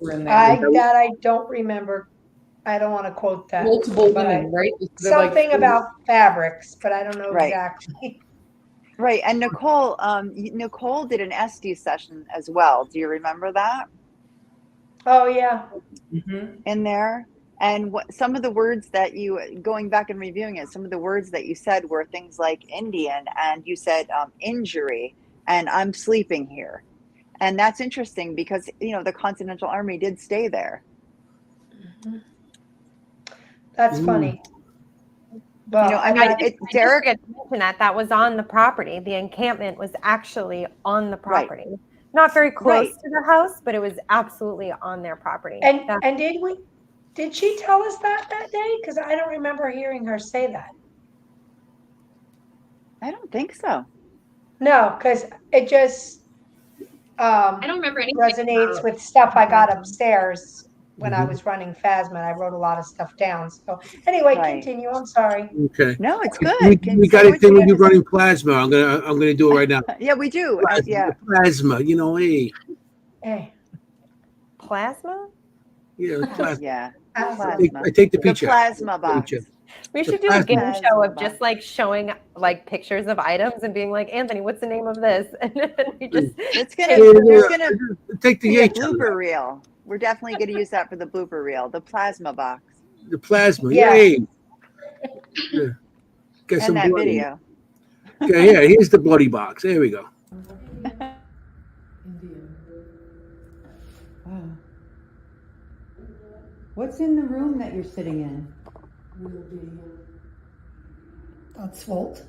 were in there. I don't remember. I don't want to quote that. Multiple women, right? Something about fabrics, but I don't know exactly. Right. And Nicole did an SD session as well. Do you remember that? Oh yeah. In there. And some of the words that going back and reviewing it, some of the words that you said were things like Indian, and you said injury, and I'm sleeping here. And that's interesting because, the Continental Army did stay there. That's funny. Well, Derek had mentioned that was on the property. The encampment was actually on the property. Right. Not very close to the house, but it was absolutely on their property. And did she tell us that day? Because I don't remember hearing her say that. I don't think so. No, because it just I don't remember anything resonates with stuff I got upstairs when I was running Phasma. I wrote a lot of stuff down. So anyway, continue. I'm sorry. Okay. No, it's good. We got a thing when you're running plasma. I'm gonna do it right now. Yeah, we do. Plasma. Hey. Plasma? Yeah. Plasma. Yeah. I take the picture. The plasma box. We should do a game show of just like showing like pictures of items and being like, Anthony, what's the name of this? And then we just there's take the be a blooper reel. We're definitely going to use that for the blooper reel, the plasma box. The plasma, Yeah. yay. Yeah. Get And some that bloody. video. Okay, yeah, here's the bloody box. There we go. Wow. What's in the room that you're sitting in? That's Volt.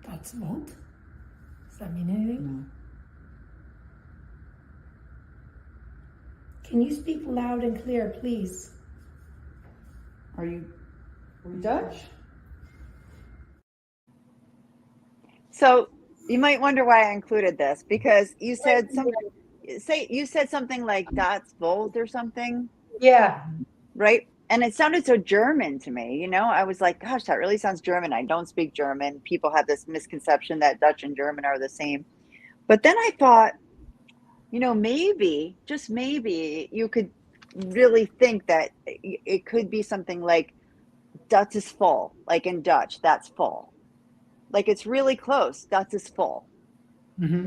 That's Volt. Does that mean anything? No. Can you speak loud and clear, please? Are you Dutch? So you might wonder why I included this, because you said something like "that's bold" or something. Yeah. Right. And it sounded so German to me, you know. I was like, gosh, that really sounds German. I don't speak German. People have this misconception that Dutch and German are the same. But then I thought, you know, maybe, just maybe, you could really think that it could be something like "dat is vol," like in Dutch, that's full. Like it's really close. Dat is vol.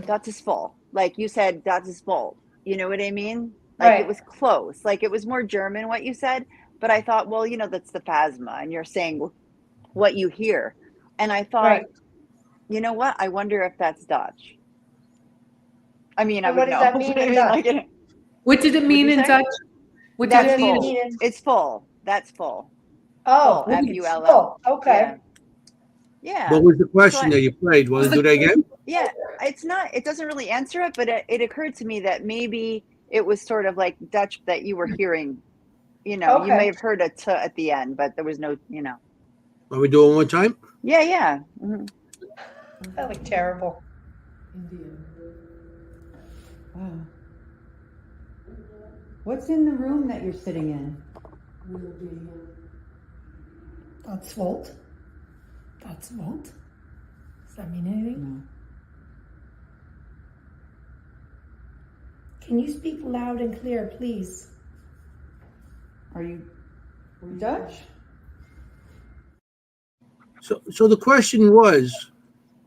Dat is vol. Like you said, dat is vol. You know what I mean? Like Right. it was close. Like it was more German what you said. But I thought, well, you know, that's the phasma, and you're saying what you hear. And I thought, Right. you know what? I wonder if that's Dutch. I mean, I And would what does know. that mean but I in mean, Dutch? like, What did it mean in say? Dutch? What did That's it mean? full. It's full. That's full. Oh, Full. it's F-U-L-L. full. Okay. Yeah. What was the So question that you played? Want to do that again? yeah, it doesn't really answer it, but it occurred to me that maybe it was sort of like Dutch that you were hearing. You know, you Okay. may have heard a "t" at the end, but there was no, you know. Want we do it one more time? Yeah, yeah. Mhm. That was terrible. Wow. What's in the room that you're sitting in? That's Volt. That's Volt. Does that mean anything? No. Can you speak loud and clear, please? Are you Dutch? So the question was,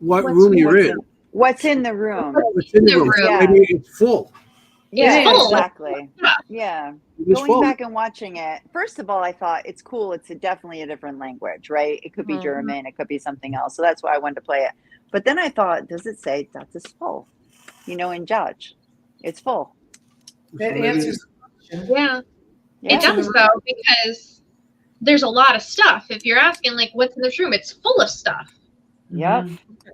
what room you're in? What's in the room? What's in the room? Yeah. Maybe it's full. Yeah, It's full. exactly. Yeah. It was Going full. back and watching it, first of all, I thought it's cool. It's definitely a different language, right? It could be German, it could be something else. So that's why I wanted to play it. But then I thought, does it say that is full? You know, in Dutch, it's full. That answers the question. Yeah. Yeah. It does though, because there's a lot of stuff. If you're asking like what's in this room, it's full of stuff. Yep.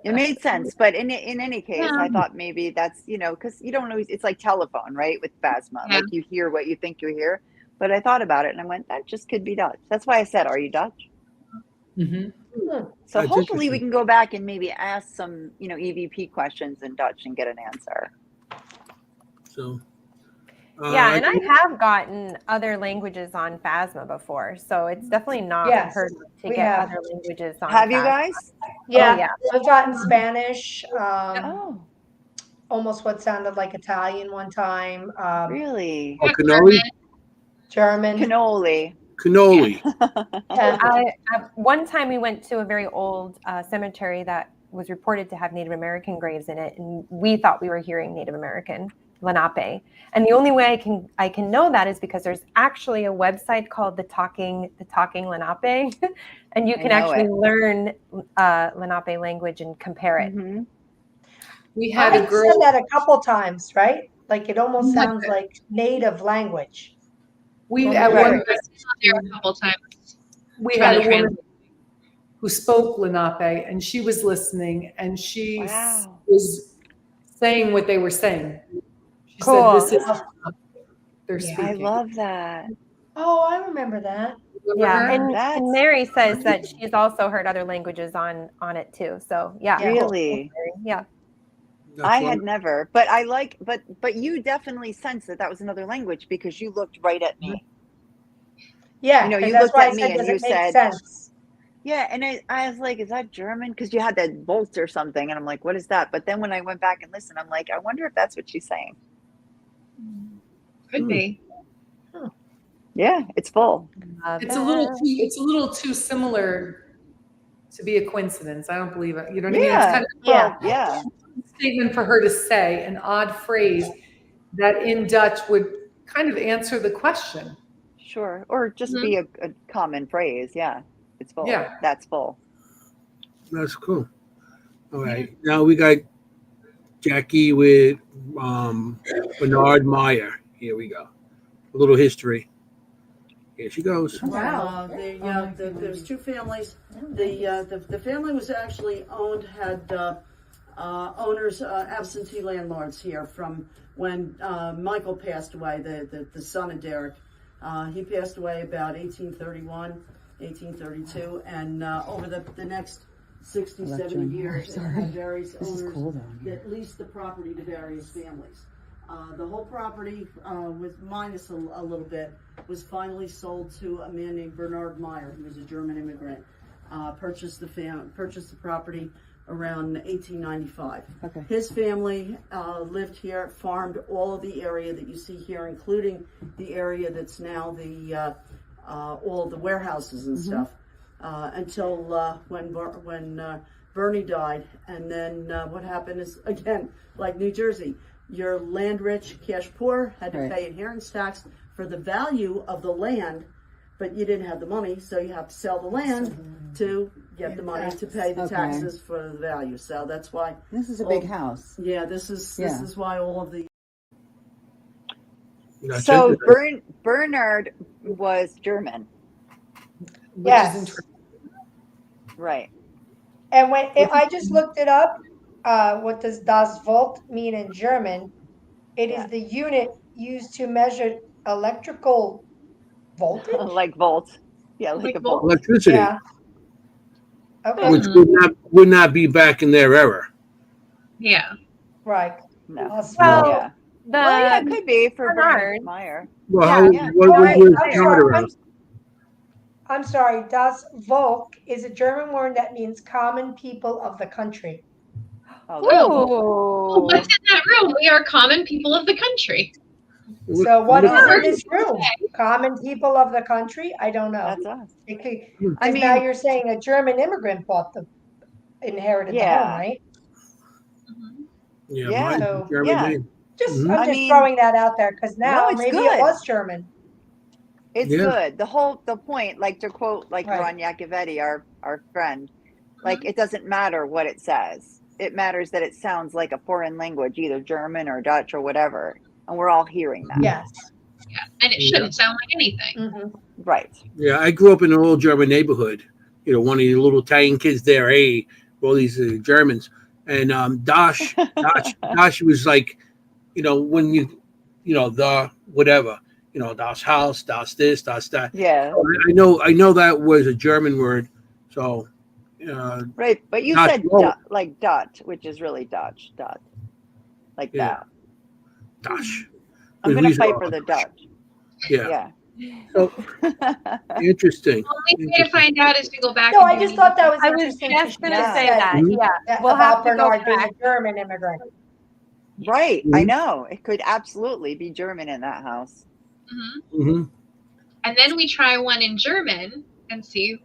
It made sense. But in any case, I thought maybe that's, you know, because you don't always, it's like telephone, right? With phasma. Yeah. Like you hear what you think you hear. But I thought about it and I went, that just could be Dutch. That's why I said, are you Dutch? So That's hopefully we interesting. can go back and maybe ask some, you know, EVP questions in Dutch and get an answer. So. Yeah, and I have gotten other languages on Phasma before, so it's definitely not Yes, hard to we get have. other languages on. Have you Phasma. guys? Yeah, yeah. I've gotten Spanish, Oh, almost what sounded like Italian one time, really? Oh, cannoli? German. Cannoli. Cannoli. Yeah. One time we went to a very old cemetery that was reported to have Native American graves in it, and we thought we were hearing Native American Lenape. And the only way I can know that is because there's actually a website called the Talking Lenape, and you can actually learn Lenape language and compare it. Mm-hmm. We had I a girl. said that a couple times, right? Like it almost sounds like native language. We Well, at right. one I was there a couple times. we Trying had to a woman who spoke Lenape, and she was listening, and she Wow. was saying what they were saying. She Cool. said, "This is they're Yeah. speaking." I love that. Oh, I remember that. Yeah, and That's- Mary says that she's also heard other languages on it too. So yeah, cool. Really? Yeah. I had never, but I like, but you definitely sensed that was another language because you looked right at me. Yeah, You know, 'cause you that's looked why at I me said, and does you it make said, sense? yeah, and I was like, is that German? Because you had that bolt or something, and I'm like, what is that? But then when I went back and listened, I'm like, I wonder if that's what she's saying. Could be. Yeah, it's full. It's a little too similar to be a coincidence. I don't believe it. You know what I mean? It's kind of a statement for her to say, an odd phrase that in Dutch would kind of answer the question. Sure. Or just be a common phrase. Yeah. It's full. Yeah. That's full. That's cool. All right. Now we got Jackie with Bernard Meyer. Here we go. A little history. Here she goes. Wow. There's two families. The family was actually had owners, absentee landlords here from when Michael passed away, the son of Derek. He passed away about 1831, 1832, and over the next 60, 70 years, various owners that leased the property to various families. The whole property, with minus a little bit, was finally sold to a man named Bernard Meyer, who was a German immigrant. Purchased the property around 1895. Okay. His family lived here, farmed all of the area that you see here, including the area that's now all the warehouses and stuff, until when Bernie died. And then what happened is, again, like New Jersey, you're land rich, cash poor, had to pay inheritance tax for the value of the land, but you didn't have the money, so you have to sell the land to get the money to pay the taxes for the value. So that's why this is a big house. Yeah, this is why all of the. So Bernard was German. Yes. Right. And if I just looked it up, what does Das Volt mean in German? It is the unit used to measure electrical voltage. Like volt. Yeah, like a volt. Electricity. Yeah. Okay. Which would not be back in their era. Yeah. Right. No. Well, yeah, it could be for Bernard Meyer. Well, what was Bernard around? I'm sorry. Das Volk is a German word that means common people of the country. Oh, what's in that room? We are common people of the country. So what is in this room? Common people of the country? I don't know. That's us. Because now you're saying a German immigrant inherited the home, right? Yeah. So, German name. I'm just throwing that out there because now maybe good. it was German. It's good. The point, like to quote Ron Yacovetti, our friend, like it doesn't matter what it says. It matters that it sounds like a foreign language, either German or Dutch or whatever. And we're all hearing that. Yes. Yeah. And it shouldn't sound like anything. Right. Yeah, I grew up in an old German neighborhood. You know, one of the little Italian kids there, all these Germans. And Dosh was like, you know, when the whatever, Das Haus, Das this, Das that. Yeah. So I know that was a German word. So. Right, but you said like Dutch, which is really Dutch, like that. Dutch. I'm going to fight for the Dutch. Yeah. So, interesting. The only way to find out is to go back. No, I just thought that was interesting. I was just going to say that. Yeah, we'll have Bernard being a German immigrant. Right, I know. It could absolutely be German in that house. And then we try one in German and see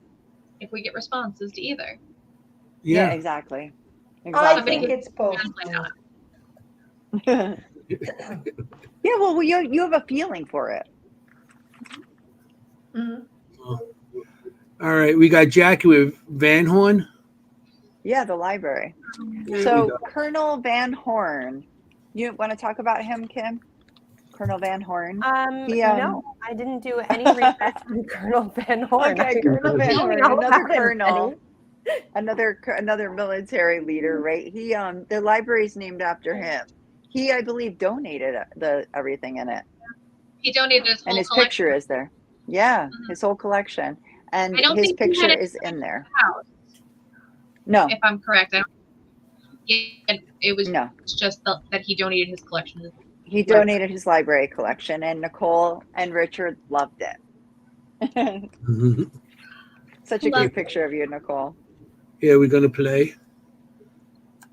if we get responses to either. Yeah, exactly. I think it's both. Yeah, well, you have a feeling for it. All right, we got Jackie with Van Horn. Yeah, the library. So Colonel Van Horn, you want to talk about him, Kim? Colonel Van Horn? No, I didn't do any research on Colonel Van Horn. Okay, Colonel Van Horn, another colonel, another military leader, right? He, the library's named after him. He, I believe, donated everything in it. He donated his whole and his collection. picture is there. Yeah, his whole collection, and his picture is in there. No, if I'm correct, it was just that he donated his collection. He donated his library collection, and Nicole and Richard loved it. Such a cute picture of you, Nicole. Yeah, we're gonna play.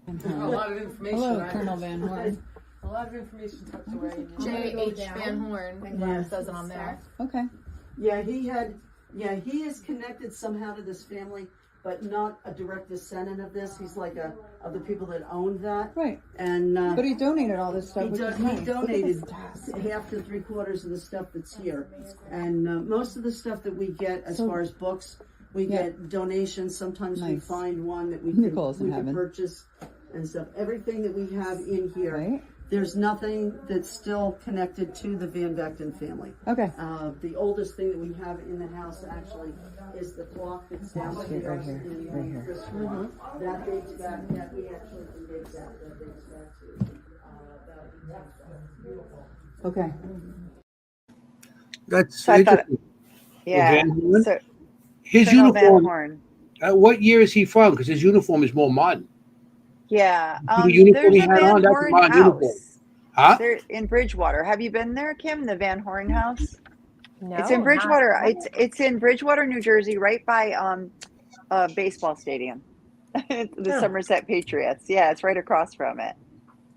A lot of information. Hello, Colonel Van Horn. A lot of information tucked away. J.H. Van Horn. It says it on there. Okay. Yeah, he is connected somehow to this family, but not a direct descendant of this. He's like of the people that owned that. Right. And but he donated all this stuff. He donated half to 3/4 of the stuff that's here, and most of the stuff that we get, as far as books, we get donations. Sometimes we find one that we can purchase and stuff. Everything that we have in here, there's nothing that's still connected to the Van Vechten family. Okay. The oldest thing that we have in the house actually is the clock that's downstairs. Right here. That dates back. That we actually can date that. That dates back to. Okay. That's So I thought, interesting. yeah. So, His Colonel Van uniform. Horn. What year is he from? Because his uniform is more modern. Yeah. The uniform There's he a had Van on, that's a Horn modern house. uniform. Huh? They're in Bridgewater. Have you been there, Kim? The Van Horn house? No, it's in Bridgewater. not. It's in Bridgewater, New Jersey, right by a baseball stadium. The Somerset Patriots. Yeah, it's right across from it.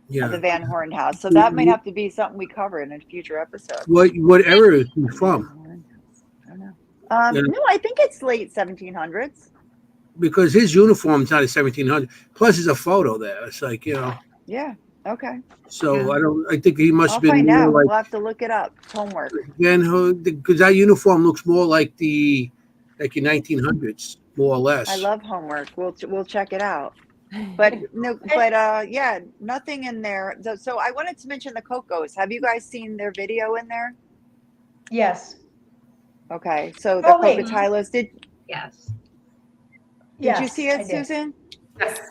Yeah. The Van Horn house. So that might have to be something we cover in a future episode. What era is he from? I don't know. No, I think it's late 1700s. Because his uniform's not a 1700. Plus, there's a photo there. It's like, Yeah. Okay. So I think he must I'll have been find more out. like We'll have to look it up. It's homework. because that uniform looks more like your 1900s, more or less. I love homework. We'll check it out. But yeah, nothing in there. So I wanted to mention the Cocos. Have you guys seen their video in there? Yes. Okay. So the Cocatilos did. Yes. Did you see it, Susan? Yes.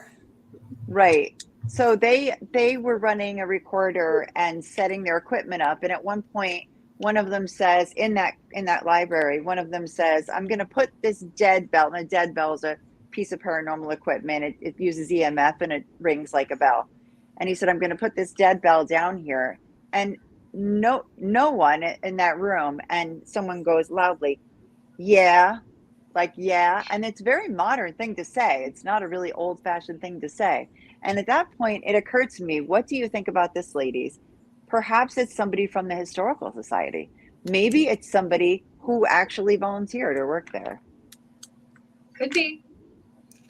Right. So they were running a recorder and setting their equipment up, and at one point, one of them says in that library, one of them says, "I'm going to put this dead bell." And a dead bell is a piece of paranormal equipment. It uses EMF and it rings like a bell. And he said, "I'm going to put this dead bell down here," and no one in that room, and someone goes loudly, "Yeah." Like, yeah. And it's a very modern thing to say. It's not a really old fashioned thing to say. And at that point, it occurred to me, what do you think about this, ladies? Perhaps it's somebody from the Historical Society. Maybe it's somebody who actually volunteered or worked there. Could be.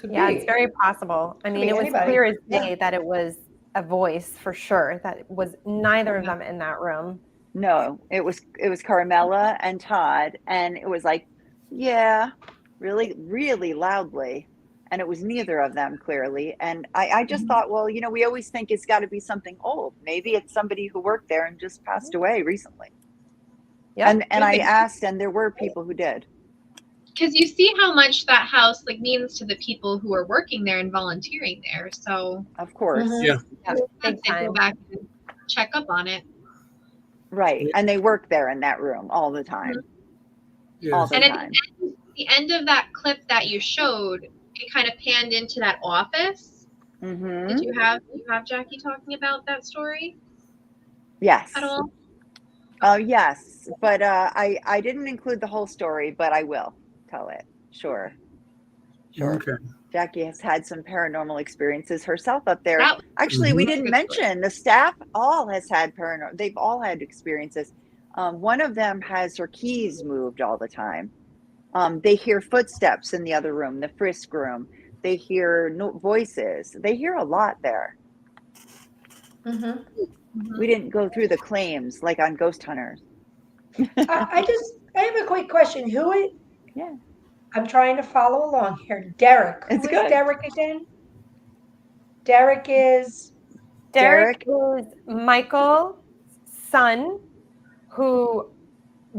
It's very possible. I mean, it was clear as day that it was a voice for sure. That it was neither of them in that room. No, it was Carmela and Todd. And it was like, yeah, really, really loudly. And it was neither of them, clearly. And I just thought, well, we always think it's got to be something old. Maybe it's somebody who worked there and just passed away recently. Yeah. And I asked, and there were people who did. Because you see how much that house means to the people who are working there and volunteering there. So of course, they go back and check up on it. Right, and they work there in that room all the time. Yeah. All the time. At the end of that clip that you showed, it kind of panned into that office. Mm-hmm. Did you have Jackie talking about that story? Yes. At all? Yes, but I didn't include the whole story, but I will tell it. Sure. Okay. Jackie has had some paranormal experiences herself up there. Actually, we didn't mention the staff all has had paranormal. They've all had experiences. One of them has her keys moved all the time. They hear footsteps in the other room, the frisk room. They hear voices. They hear a lot there. We didn't go through the claims like on Ghost Hunters. I have a quick question. I'm trying to follow along here. Derek. Who is Derek again? Derek is Michael's son, who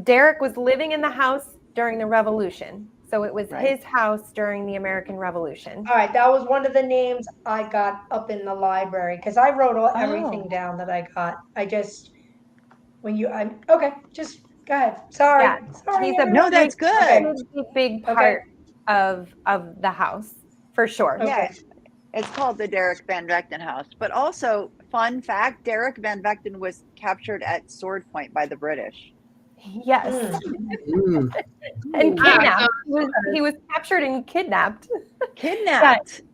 Derek was living in the house during the Revolution. So it was his house during the American Revolution. All right, that was one of the names I got up in the library because I wrote everything down that I got. Just go ahead. Sorry. Yeah. Sorry. That's good. A big part of the house for sure. Yeah, it's called the Derek Van Vechten house. But also, fun fact: Derek Van Vechten was captured at sword point by the British. Yes. And kidnapped. He was captured and kidnapped.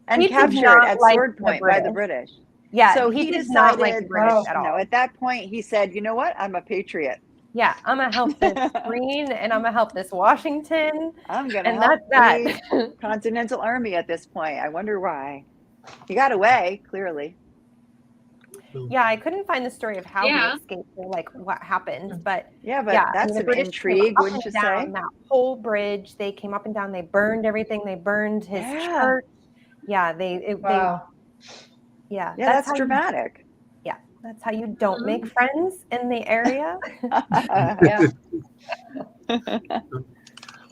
And captured at sword point by the British. Yeah. So he he did decided, not like the British at all. At that point, he said, "You know what? I'm a patriot. Yeah, I'm gonna help this Green, and I'm gonna help this Washington. I'm gonna and help that's that. the Continental Army at this point. I wonder why. He got away, clearly. Yeah, I couldn't find the story of how he escaped or like what happened, but that's the some British intrigue, came up wouldn't you and down say? that whole bridge. They came up and down. They burned everything. They burned his church. Yeah, that's dramatic. That's how you don't make friends in the area.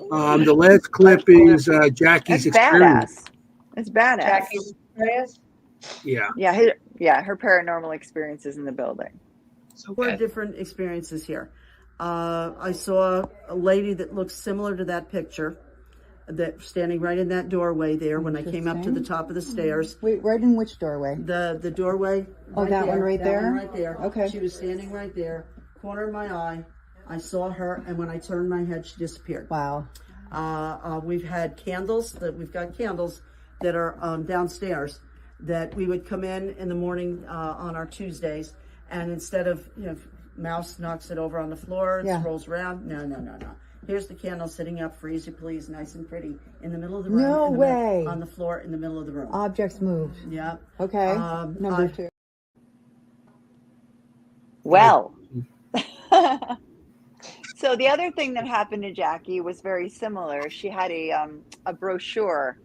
The last clip is Jackie's experience. It's badass. Jackie's experience? Yeah, her paranormal experiences in the building. Four different experiences here. I saw a lady that looks similar to that picture, that standing right in that doorway there when I came up to the top of the stairs. Wait, right in which doorway? The doorway. Oh, that one right there? That one right there. Okay. She was standing right there, corner of my eye. I saw her, and when I turned my head, she disappeared. Wow. We've had candles, we've got candles that are downstairs that we would come in the morning on our Tuesdays, and instead of, mouse knocks it over on the floor, it rolls around. No. Here's the candle sitting up for easy please, nice and pretty, in the middle of the room. No way. On the floor in the middle of the room. Objects moved. Yeah. Okay. Number 2. Well. So the other thing that happened to Jackie was very similar. She had a brochure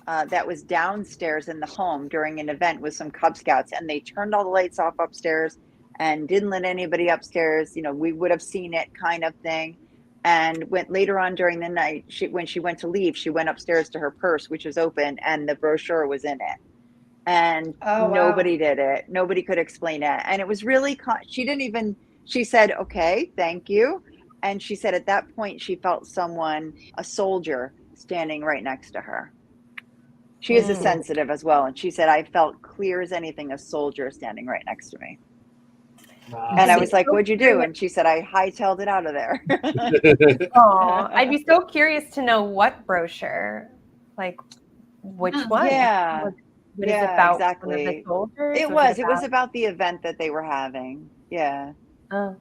that was downstairs in the home during an event with some Cub Scouts, and they turned all the lights off upstairs and didn't let anybody upstairs. We would have seen it, kind of thing. And went later on during the night, when she went to leave, she went upstairs to her purse, which was open, and the brochure was in it. And nobody did it. Nobody could explain it. And it was really, she said, okay, thank you. And she said at that point, she felt a soldier, standing right next to her. She is a sensitive as well. And she said, I felt clear as anything, a soldier standing right next to me. Wow. And I was like, what'd you do? And she said, I hightailed it out of there. Oh, I'd be so curious to know what brochure, like which one. Yeah. What is it about? Exactly. The soldiers? It was about the event that they were having. Yeah. Oh.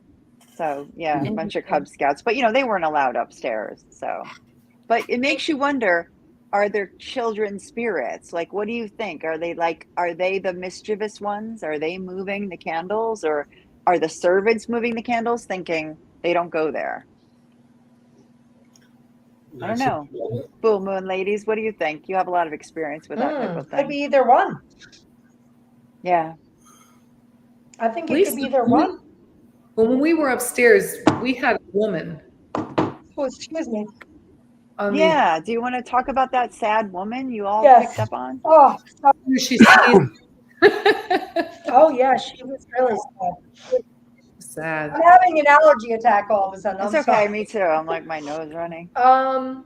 So yeah, a bunch of Cub Scouts, but they weren't allowed upstairs. So, but it makes you wonder, are there children spirits? Like, what do you think? Are they the mischievous ones? Are they moving the candles, or are the servants moving the candles thinking they don't go there? I don't know. Full Moon ladies, what do you think? You have a lot of experience with that type of thing. Could be either one. Yeah. I think it could be either one. Well, when we were upstairs, we had a woman. Oh, excuse me. Yeah. Do you want to talk about that sad woman you all picked up on? Oh, she's oh yeah, she was really sad. I'm having an allergy attack all of a sudden. It's okay, sorry. Me too. I'm like, my nose running. Well,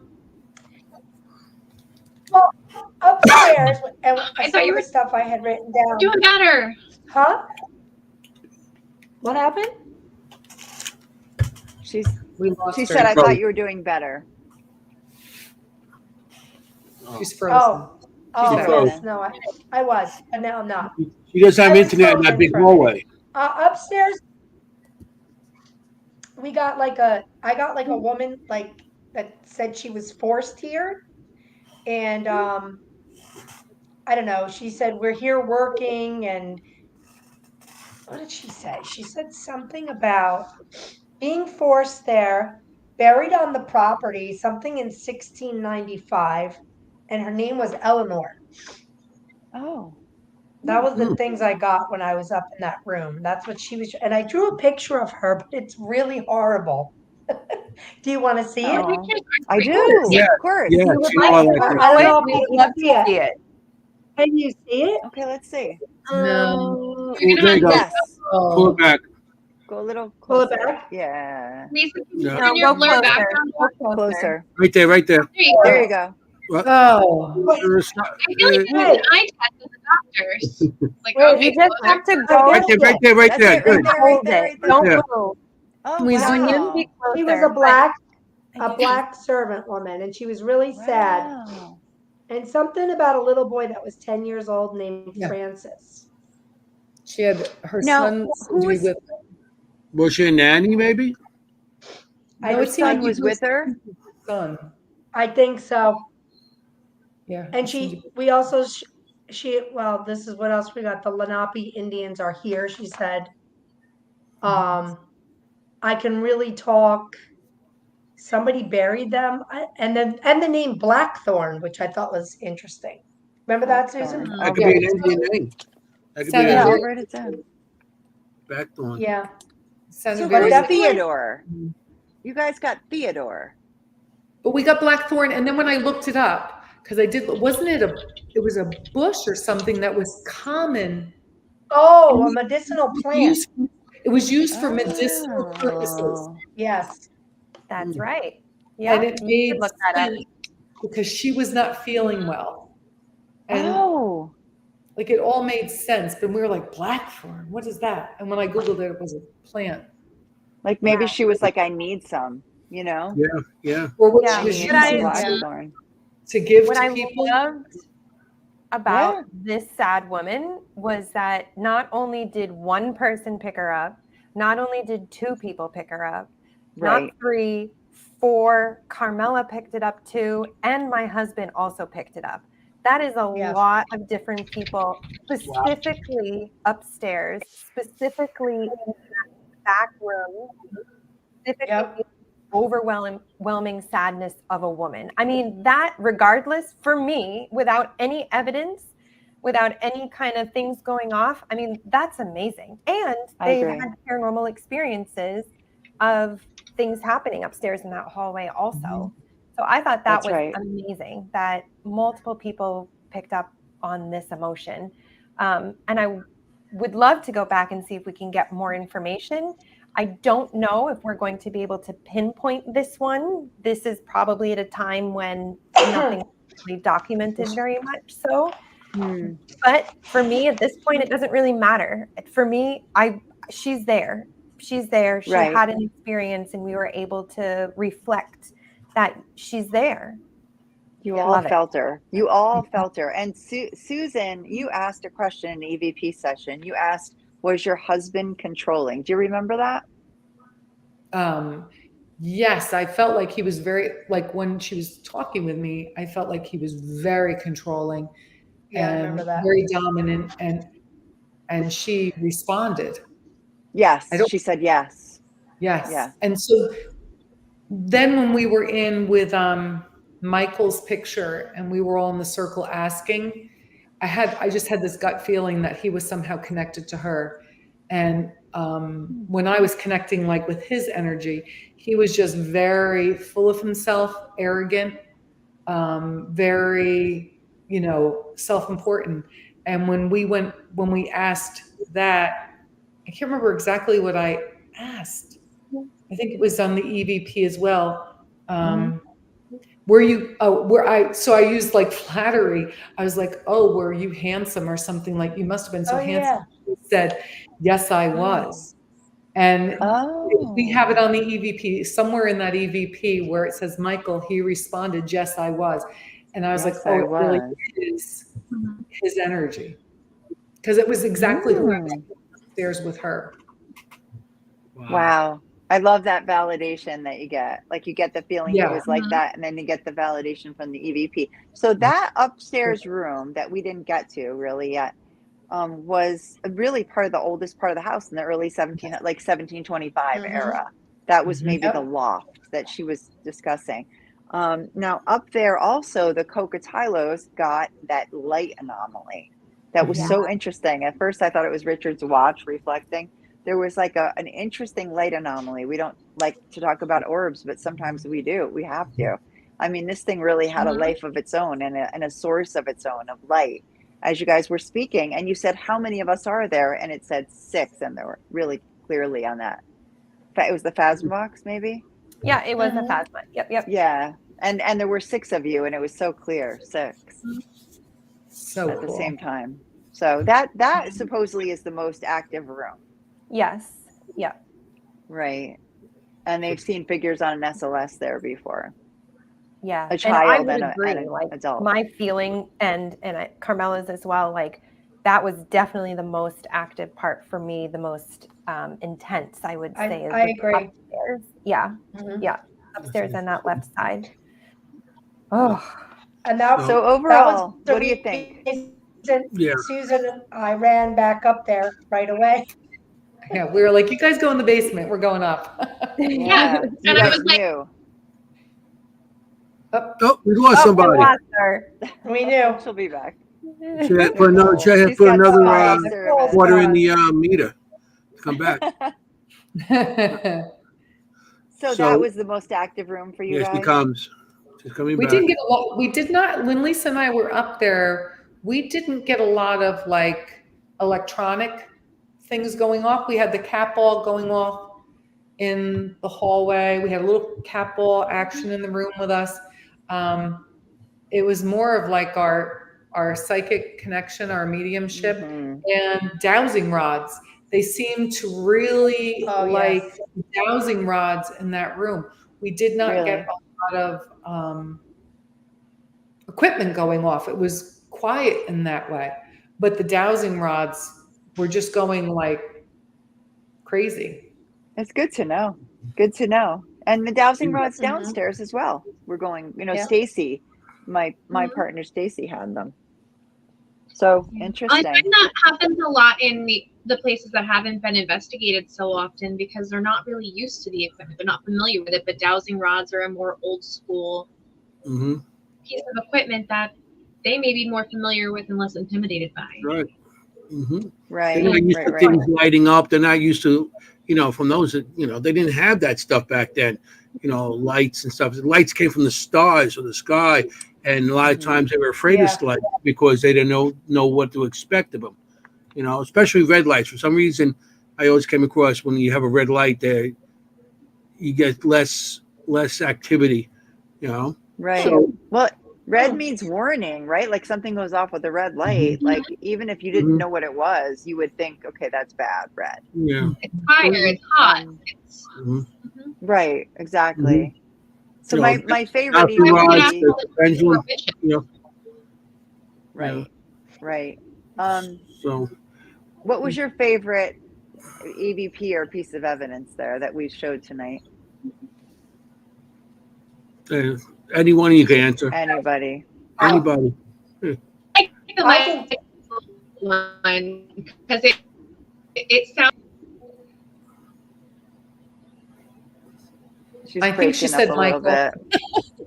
upstairs, and I thought you were stuff I had written down. Doing better. Huh? What happened? She said, I thought you were doing better. She's frozen. Yes, no, I was, but now I'm not. She does have internet in that big hallway. Upstairs, I got like a woman that said she was forced here, and I don't know. She said we're here working, and what did she say? She said something about being forced there, buried on the property, something in 1695, and her name was Eleanor. Oh. That was the things I got when I was up in that room. That's what she was, and I drew a picture of her, but it's really horrible. Do you want to see it? I do. Yeah, of course. Yeah, I don't know if you can see it. Can you see it? Okay, let's see. No. There you go. Yes. Pull it back. Go a little closer. Pull it back? Yeah. Turn your blur back Closer. Right there, right there. There you go. What? Oh. I feel like you did an eye test with the doctors. Like, Wait, you just have to go. Right there, right there. Good. Hold it. Don't Yeah. move. Oh, Wow. She was a black servant woman, and she was really sad. Wow. And something about a little boy that was 10 years old named Francis. She had her Now, son to be with her. Was she a nanny, maybe? Her son was with her? Son. I think so. Yeah. And we also, well, this is what else we got. The Lenape Indians are here, she said. I can really talk. Somebody buried them. And the name Blackthorn, which I thought was interesting. Remember that, Susan? That could be an Indian name. That could be yeah, I'll write it down. Blackthorn. Yeah. So who's Theodore? You guys got Theodore. But we got Blackthorn, and then when I looked it up, because it was a bush or something that was common. Oh, a medicinal plant. It was used for medicinal purposes. Yes. That's right. Yeah. And it made sense because she was not feeling well. And like it all made sense. But we were like, Blackthorn, what is that? And when I Googled it, it was a plant. Like maybe she was like, I need some, you know? Yeah. Or what she was using to give to people. What I loved about this sad woman was that not only did one person pick her up, not only did two people pick her up, not 3, 4, Carmela picked it up too, and my husband also picked it up. That is a lot of different people, specifically upstairs, specifically in that back room, specifically overwhelming sadness of a woman. I mean, that regardless, for me, without any evidence, without any kind of things going off, I mean, that's amazing. And they had paranormal experiences of things happening upstairs in that hallway also. So I thought that was amazing that multiple people picked up on this emotion. And I would love to go back and see if we can get more information. I don't know if we're going to be able to pinpoint this one. This is probably at a time when nothing is really documented very much so. But for me, at this point, it doesn't really matter. For me, she's there. She's there. She had an experience, and we were able to reflect that she's there. You all felt her. You all felt her. And Susan, you asked a question in the EVP session. You asked, was your husband controlling? Do you remember that? Yes, I felt like he was like when she was talking with me, I felt like he was very controlling and very dominant, and she responded. Yes, she said yes. Yes. Yeah. And so then when we were in with Michael's picture and we were all in the circle asking, I just had this gut feeling that he was somehow connected to her. And when I was connecting like with his energy, he was just very full of himself, arrogant, very, self-important. And when we asked that, I can't remember exactly what I asked. I think it was on the EVP as well. So I used like flattery. I was like, oh, were you handsome or something? Like you must have been so handsome. He said, yes, I was. And we have it on the EVP, somewhere in that EVP where it says, Michael, he responded, yes, I was. And I was like, oh, it really is his energy. Because it was exactly who I was upstairs with her. Wow. I love that validation that you get. Like you get the feeling it was like that, and then you get the validation from the EVP. So that upstairs room that we didn't get to really yet was really part of the oldest part of the house in the early 1725 era. That was maybe the loft that she was discussing. Now up there also, the Cocatilos got that light anomaly. That was so interesting. At first I thought it was Richard's watch reflecting. There was like an interesting light anomaly. We don't like to talk about orbs, but sometimes we do. We have to. I mean, this thing really had a life of its own and a source of its own of light. As you guys were speaking, and you said, how many of us are there? And it said 6, and they were really clearly on that. It was the Phasma box, maybe? Yeah, it was the Phasma. Yep. Yeah. And there were 6 of you, and it was so clear, 6. So at the same time. So that supposedly is the most active room. Yes. Yeah. Right. And they've seen figures on an SLS there before. Yeah. A child and an like, adult. My feeling and Carmela's as well, like that was definitely the most active part for me, the most intense, I would say. I agree. upstairs. Yeah. Yeah. Upstairs on that left side. Oh. And that, so overall, what do you think? Yeah. Susan and I ran back up there right away. Yeah, we were like, you guys go in the basement. We're going up. Yeah. And I was like, Oh, we lost somebody. We lost her. We knew. She'll be back. She had put another, water in the meter to come back. So that was the most active room for you guys? Yes, she comes. She's coming We back. didn't get a lot. We did not, when Lisa and I were up there, we didn't get a lot of like electronic things going off. We had the cat ball going off in the hallway. We had a little cat ball action in the room with us. It was more of like our psychic connection, our mediumship, and dowsing rods. They seemed to really like dowsing rods in that room. We did not get a lot of equipment going off. It was quiet in that way, but the dowsing rods were just going like crazy. It's good to know. Good to know. And the dowsing rods downstairs as well. We're going, Stacy, my partner Stacy had them. So interesting. I find that happens a lot in the places that haven't been investigated so often because they're not really used to the equipment. They're not familiar with it, but dowsing rods are a more old school piece of equipment that they may be more familiar with and less intimidated by. Right. Right. They're not used to things lighting up. They're not used to, from those, they didn't have that stuff back then, lights and stuff. The lights came from the stars or the sky. And a lot of times they were afraid of lights because they didn't know what to expect of them, especially red lights. For some reason, I always came across when you have a red light there, you get less activity, Right. So, well, red means warning, right? Like something goes off with a red light. Like even if you didn't know what it was, you would think, okay, that's bad, red. Yeah. It's fire, it's hot. Right, exactly. So my favorite EVP, right. So what was your favorite EVP or piece of evidence there that we showed tonight? Anyone you can answer. Anybody. Anybody. I think the one because it sounds. She's I think she said Michael.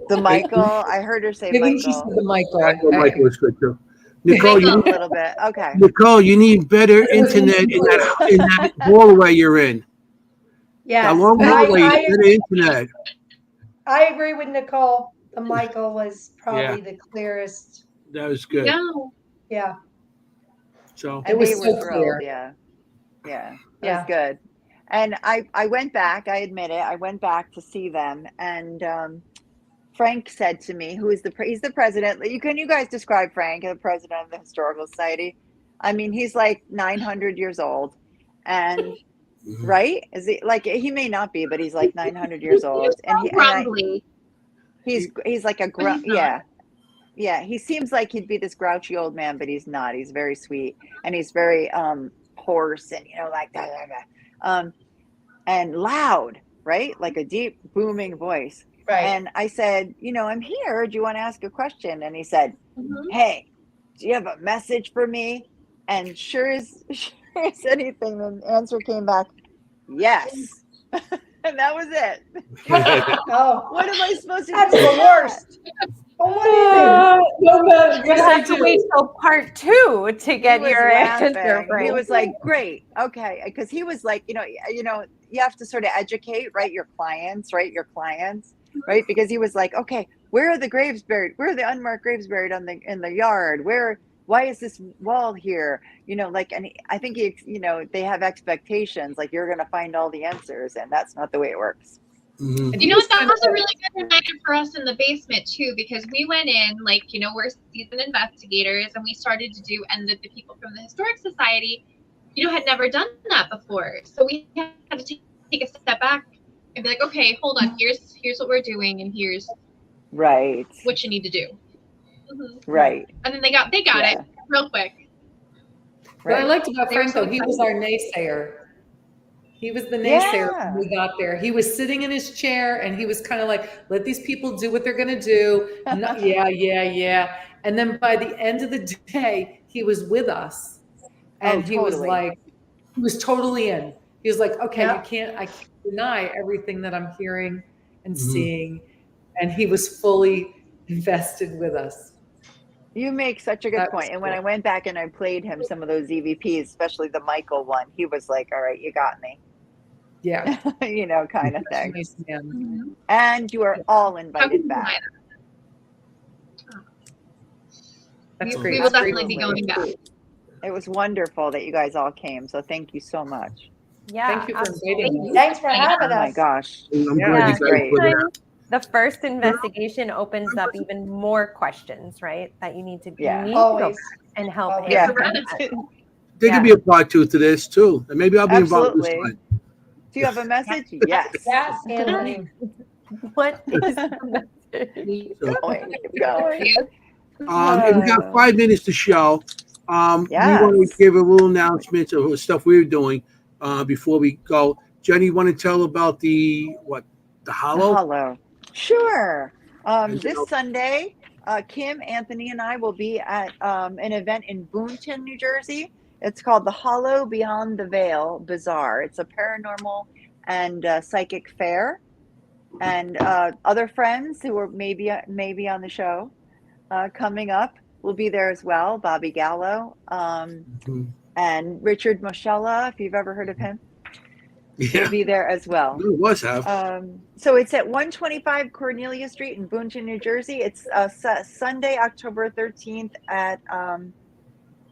The Michael. I heard her say Michael. I think she said the Michael. Michael was good too. Nicole, a little bit. Okay. Nicole, you need better internet in that hallway you're in. Yeah. That long hallway, you need internet. I agree with Nicole. The Michael was probably the clearest. That was good. Yeah. So it was so clear. Yeah. It was good. And I went back, I admit it, I went back to see them. And Frank said to me, he's the president. Can you guys describe Frank, the president of the Historical Society? I mean, he's like 900 years old. And right? Is he like, he may not be, but he's like 900 years old. And he's like a yeah. He seems like he'd be this grouchy old man, but he's not. He's very sweet. And he's very hoarse and like that. And loud, right? Like a deep booming voice. Right. And I said, I'm here. Do you want to ask a question? And he said, hey, do you have a message for me? And sure as anything, the answer came back, yes. And that was it. Oh, what am I supposed to do? That's the worst. You have to wait till part 2 to get your answer. He was like, great. Okay. Because he was like, you have to sort of educate, right? Your clients, right? Because he was like, okay, where are the graves buried? Where are the unmarked graves buried in the yard? Why is this wall here? And I think they have expectations, like you're going to find all the answers, and that's not the way it works. That was a really good reminder for us in the basement too, because we went in we're seasoned investigators, and we started to do, and the people from the Historic Society, had never done that before. So we had to take a step back and be like, okay, hold on, here's what we're doing, and here's what you need to do. Right. And then they got it real quick. What I liked about Frank though, he was our naysayer. He was the naysayer when we got there. He was sitting in his chair and he was kind of like, let these people do what they're going to do. No, yeah. And then by the end of the day, he was with us. And he was like, he was totally in. He was like, okay, I can't deny everything that I'm hearing and seeing. And he was fully invested with us. You make such a good point. And when I went back and I played him some of those EVPs, especially the Michael one, he was like, all right, you got me. Yeah. You know, kind of thing. Nice man. And you are all invited back. That's great. We will definitely be going back. It was wonderful that you guys all came. So thank you so much. Yeah. Thank you for inviting us. Thanks for having us. Oh my gosh. I'm glad you guys put it out. The first investigation opens up even more questions, right? That you need to go Always. back and help. Yeah. There could be a part 2 to this too, and maybe I'll be involved this time. Do you have a message? Yes. Yes, Anthony. What is the message? Keep going. And we got 5 minutes to show. We want to give a little announcement of stuff we're doing before we go. Jenny, you want to tell about the Hollow? The Hollow. Sure. This Sunday, Kim, Anthony, and I will be at an event in Boonton, New Jersey. It's called the Hollow Beyond the Veil Bazaar. It's a paranormal and psychic fair. And other friends who are maybe on the show coming up will be there as well. Bobby Gallo and Richard Moschella, if you've ever heard of him. Will be there as well. It was have. So it's at 125 Cornelia Street in Boonton, New Jersey. It's Sunday, October 13th at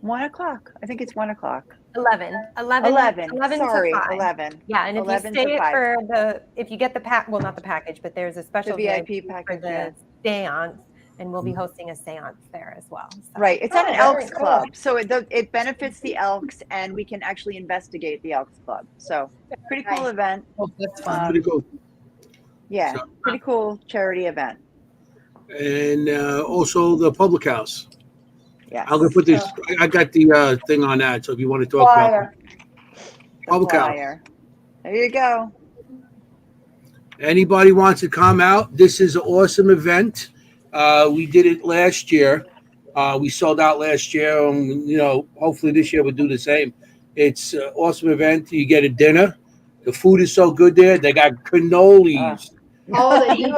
1 o'clock. I think it's 1 o'clock. 11. Sorry, to 5. 11. Yeah, and if you stay if you get the not the package, but there's a special the VIP package for the seance, and we'll be hosting a seance there as well. So. Right. It's at an Elks Club. So it benefits the Elks, and we can actually investigate the Elks Club. So pretty cool event. Oh, that's fun. Pretty cool. Yeah, pretty cool charity event. And also the public house. Yeah. I'm gonna put this. I got the thing on that. So if you want to talk about public house, there you go. Anybody wants to come out? This is an awesome event. We did it last year. We sold out last year, and hopefully this year we'll do the same. It's an awesome event. You get a dinner. The food is so good there. They got cannolis. They do.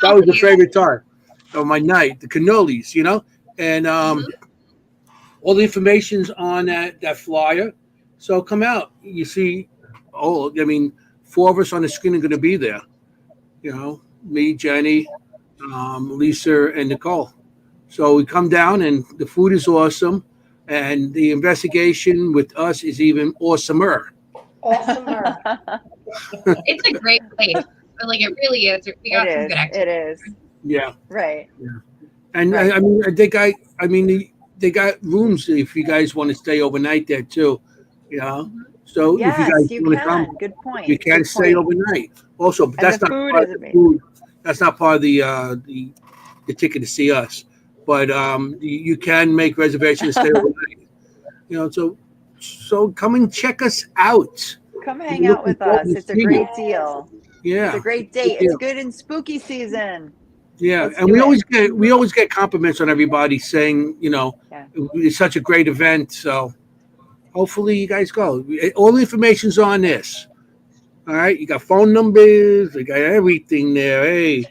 That was the favorite part of my night. The cannolis, and all the information's on that flyer. So come out. You see, 4 of us on the screen are going to be there. Me, Jenny, Lisa, and Nicole. So we come down, and the food is awesome, and the investigation with us is even awesomer. It's a great place. Like it really is. We got some good activity. It is. Yeah. Right. Yeah. And they got rooms if you guys want to stay overnight there too. So yes, if you guys want to come, good point. you can stay overnight. Also, but that's not part of the food. That's not part of the ticket to see us. But you can make reservations and stay overnight. So come and check us out. Come hang out with us. It's a great deal. Yeah, it's a great date. It's good in spooky season. Yeah, and we always get compliments on everybody saying, it's such a great event. So hopefully you guys go. All the information's on this. All right, you got phone numbers, you got everything there. Hey,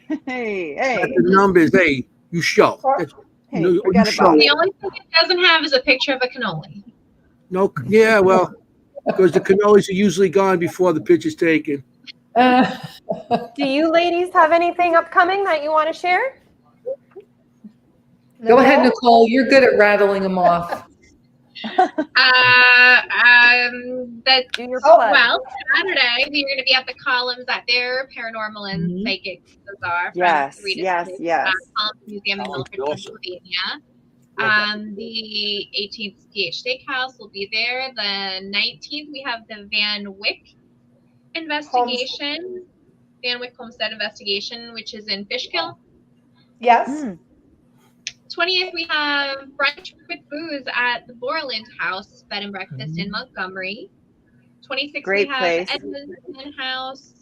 got the numbers. Hey, you show. You show. The only thing it doesn't have is a picture of a cannoli. No, yeah, well, because the cannolis are usually gone before the picture's taken. Do you ladies have anything upcoming that you want to share? Go ahead, Nicole. You're good at rattling them off. Well, Saturday we're going to be at the Columns at their Paranormal and Psychic Bazaar. Yes. Columns Museum in Milford, Pennsylvania. The 18th PH Steakhouse will be there. The 19th we have the Van Wyck investigation, Van Wyck Homestead investigation, which is in Fishkill. Yes. 20th we have brunch with booze at the Borland House Bed and Breakfast in Montgomery. 26th, Great we have place. Edmondson House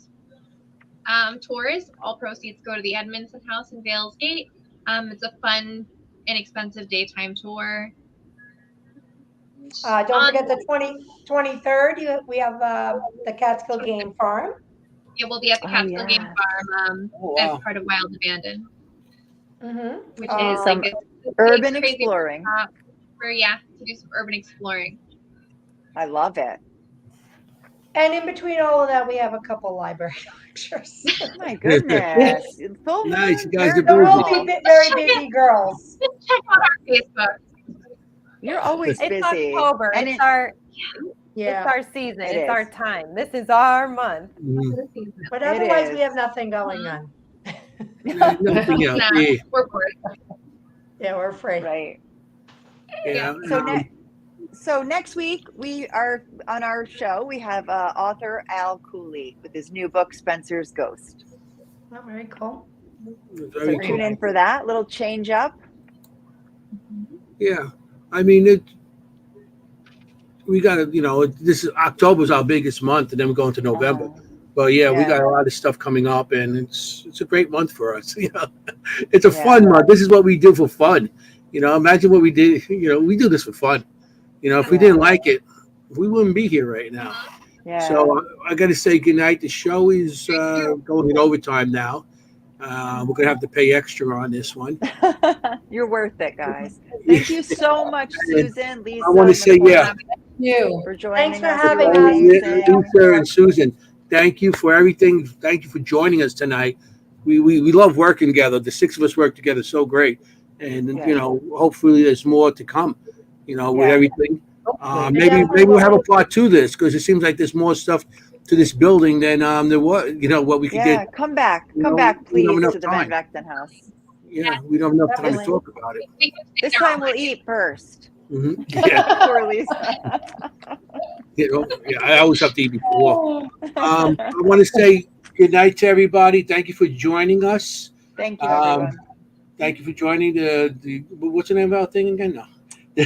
tours. All proceeds go to the Edmondson House in Vales Gate. It's a fun, inexpensive daytime tour. Don't forget the 23rd. We have the Catskill Game Farm. It will be at the Catskill Game Farm as part of Wild Abandon. Which is some like urban crazy exploring. To do some urban exploring. I love it. And in between all of that, we have a couple library lectures. My goodness. Nice. You guys are We'll busy. be very busy girls. Check out our Facebook. You're always busy. It's October. And it's our season. It It's is. our time. This is our month. But otherwise, we have nothing going on. Nothing else. Yeah. We're bored. Yeah, we're afraid. Right. Yeah. So next week we are on our show. We have author Al Cooley with his new book Spencer's Ghost. Oh, very cool. Very Tune in for that little change up. Yeah, I mean we got to, this is October's our biggest month, and then we're going to November. But we got a lot of stuff coming up, and it's a great month for us. It's a fun month. This is what we do for fun. Imagine what we did. We do this for fun. If we didn't like it, we wouldn't be here right now. Yeah. So I got to say goodnight. The show is going in overtime now. We're going to have to pay extra on this one. You're worth it, guys. Thank you so much, Susan, Lisa. I want to say, for joining Thanks for us. having You're us. Lisa and Susan, thank you for everything. Thank you for joining us tonight. We love working together. The six of us work together so great. And, hopefully there's more to come, with everything. Maybe we'll have a part 2 of this, because it seems like there's more stuff to this building than there was, what we could get. Come back, please, to the Van Vechten house. Yeah, we don't have enough time to talk about it. This time we'll eat first. Yeah. Poor Lisa. I always have to eat before. I want to say good night to everybody. Thank you for joining us. Thank you, everyone. Thank you for joining the what's the name of our thing again? No.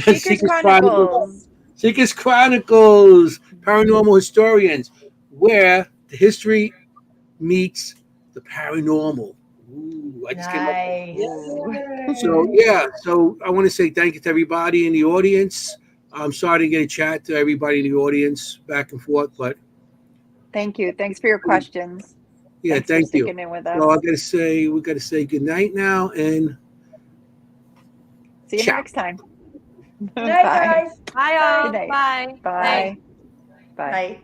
Seekers Chronicles. Seekers Chronicles, Paranormal Historians, where the history meets the paranormal. Ooh, I just came up with So I want to say thank you to everybody in the audience. I'm sorry to get a chat to everybody in the audience back and forth, but thank you. Thanks for your questions. Yeah, Thanks for you. sticking in with us. So we got to say good night now, and see you next time. Good night, guys. Bye, all. Good night. Bye. Bye. Bye. Bye.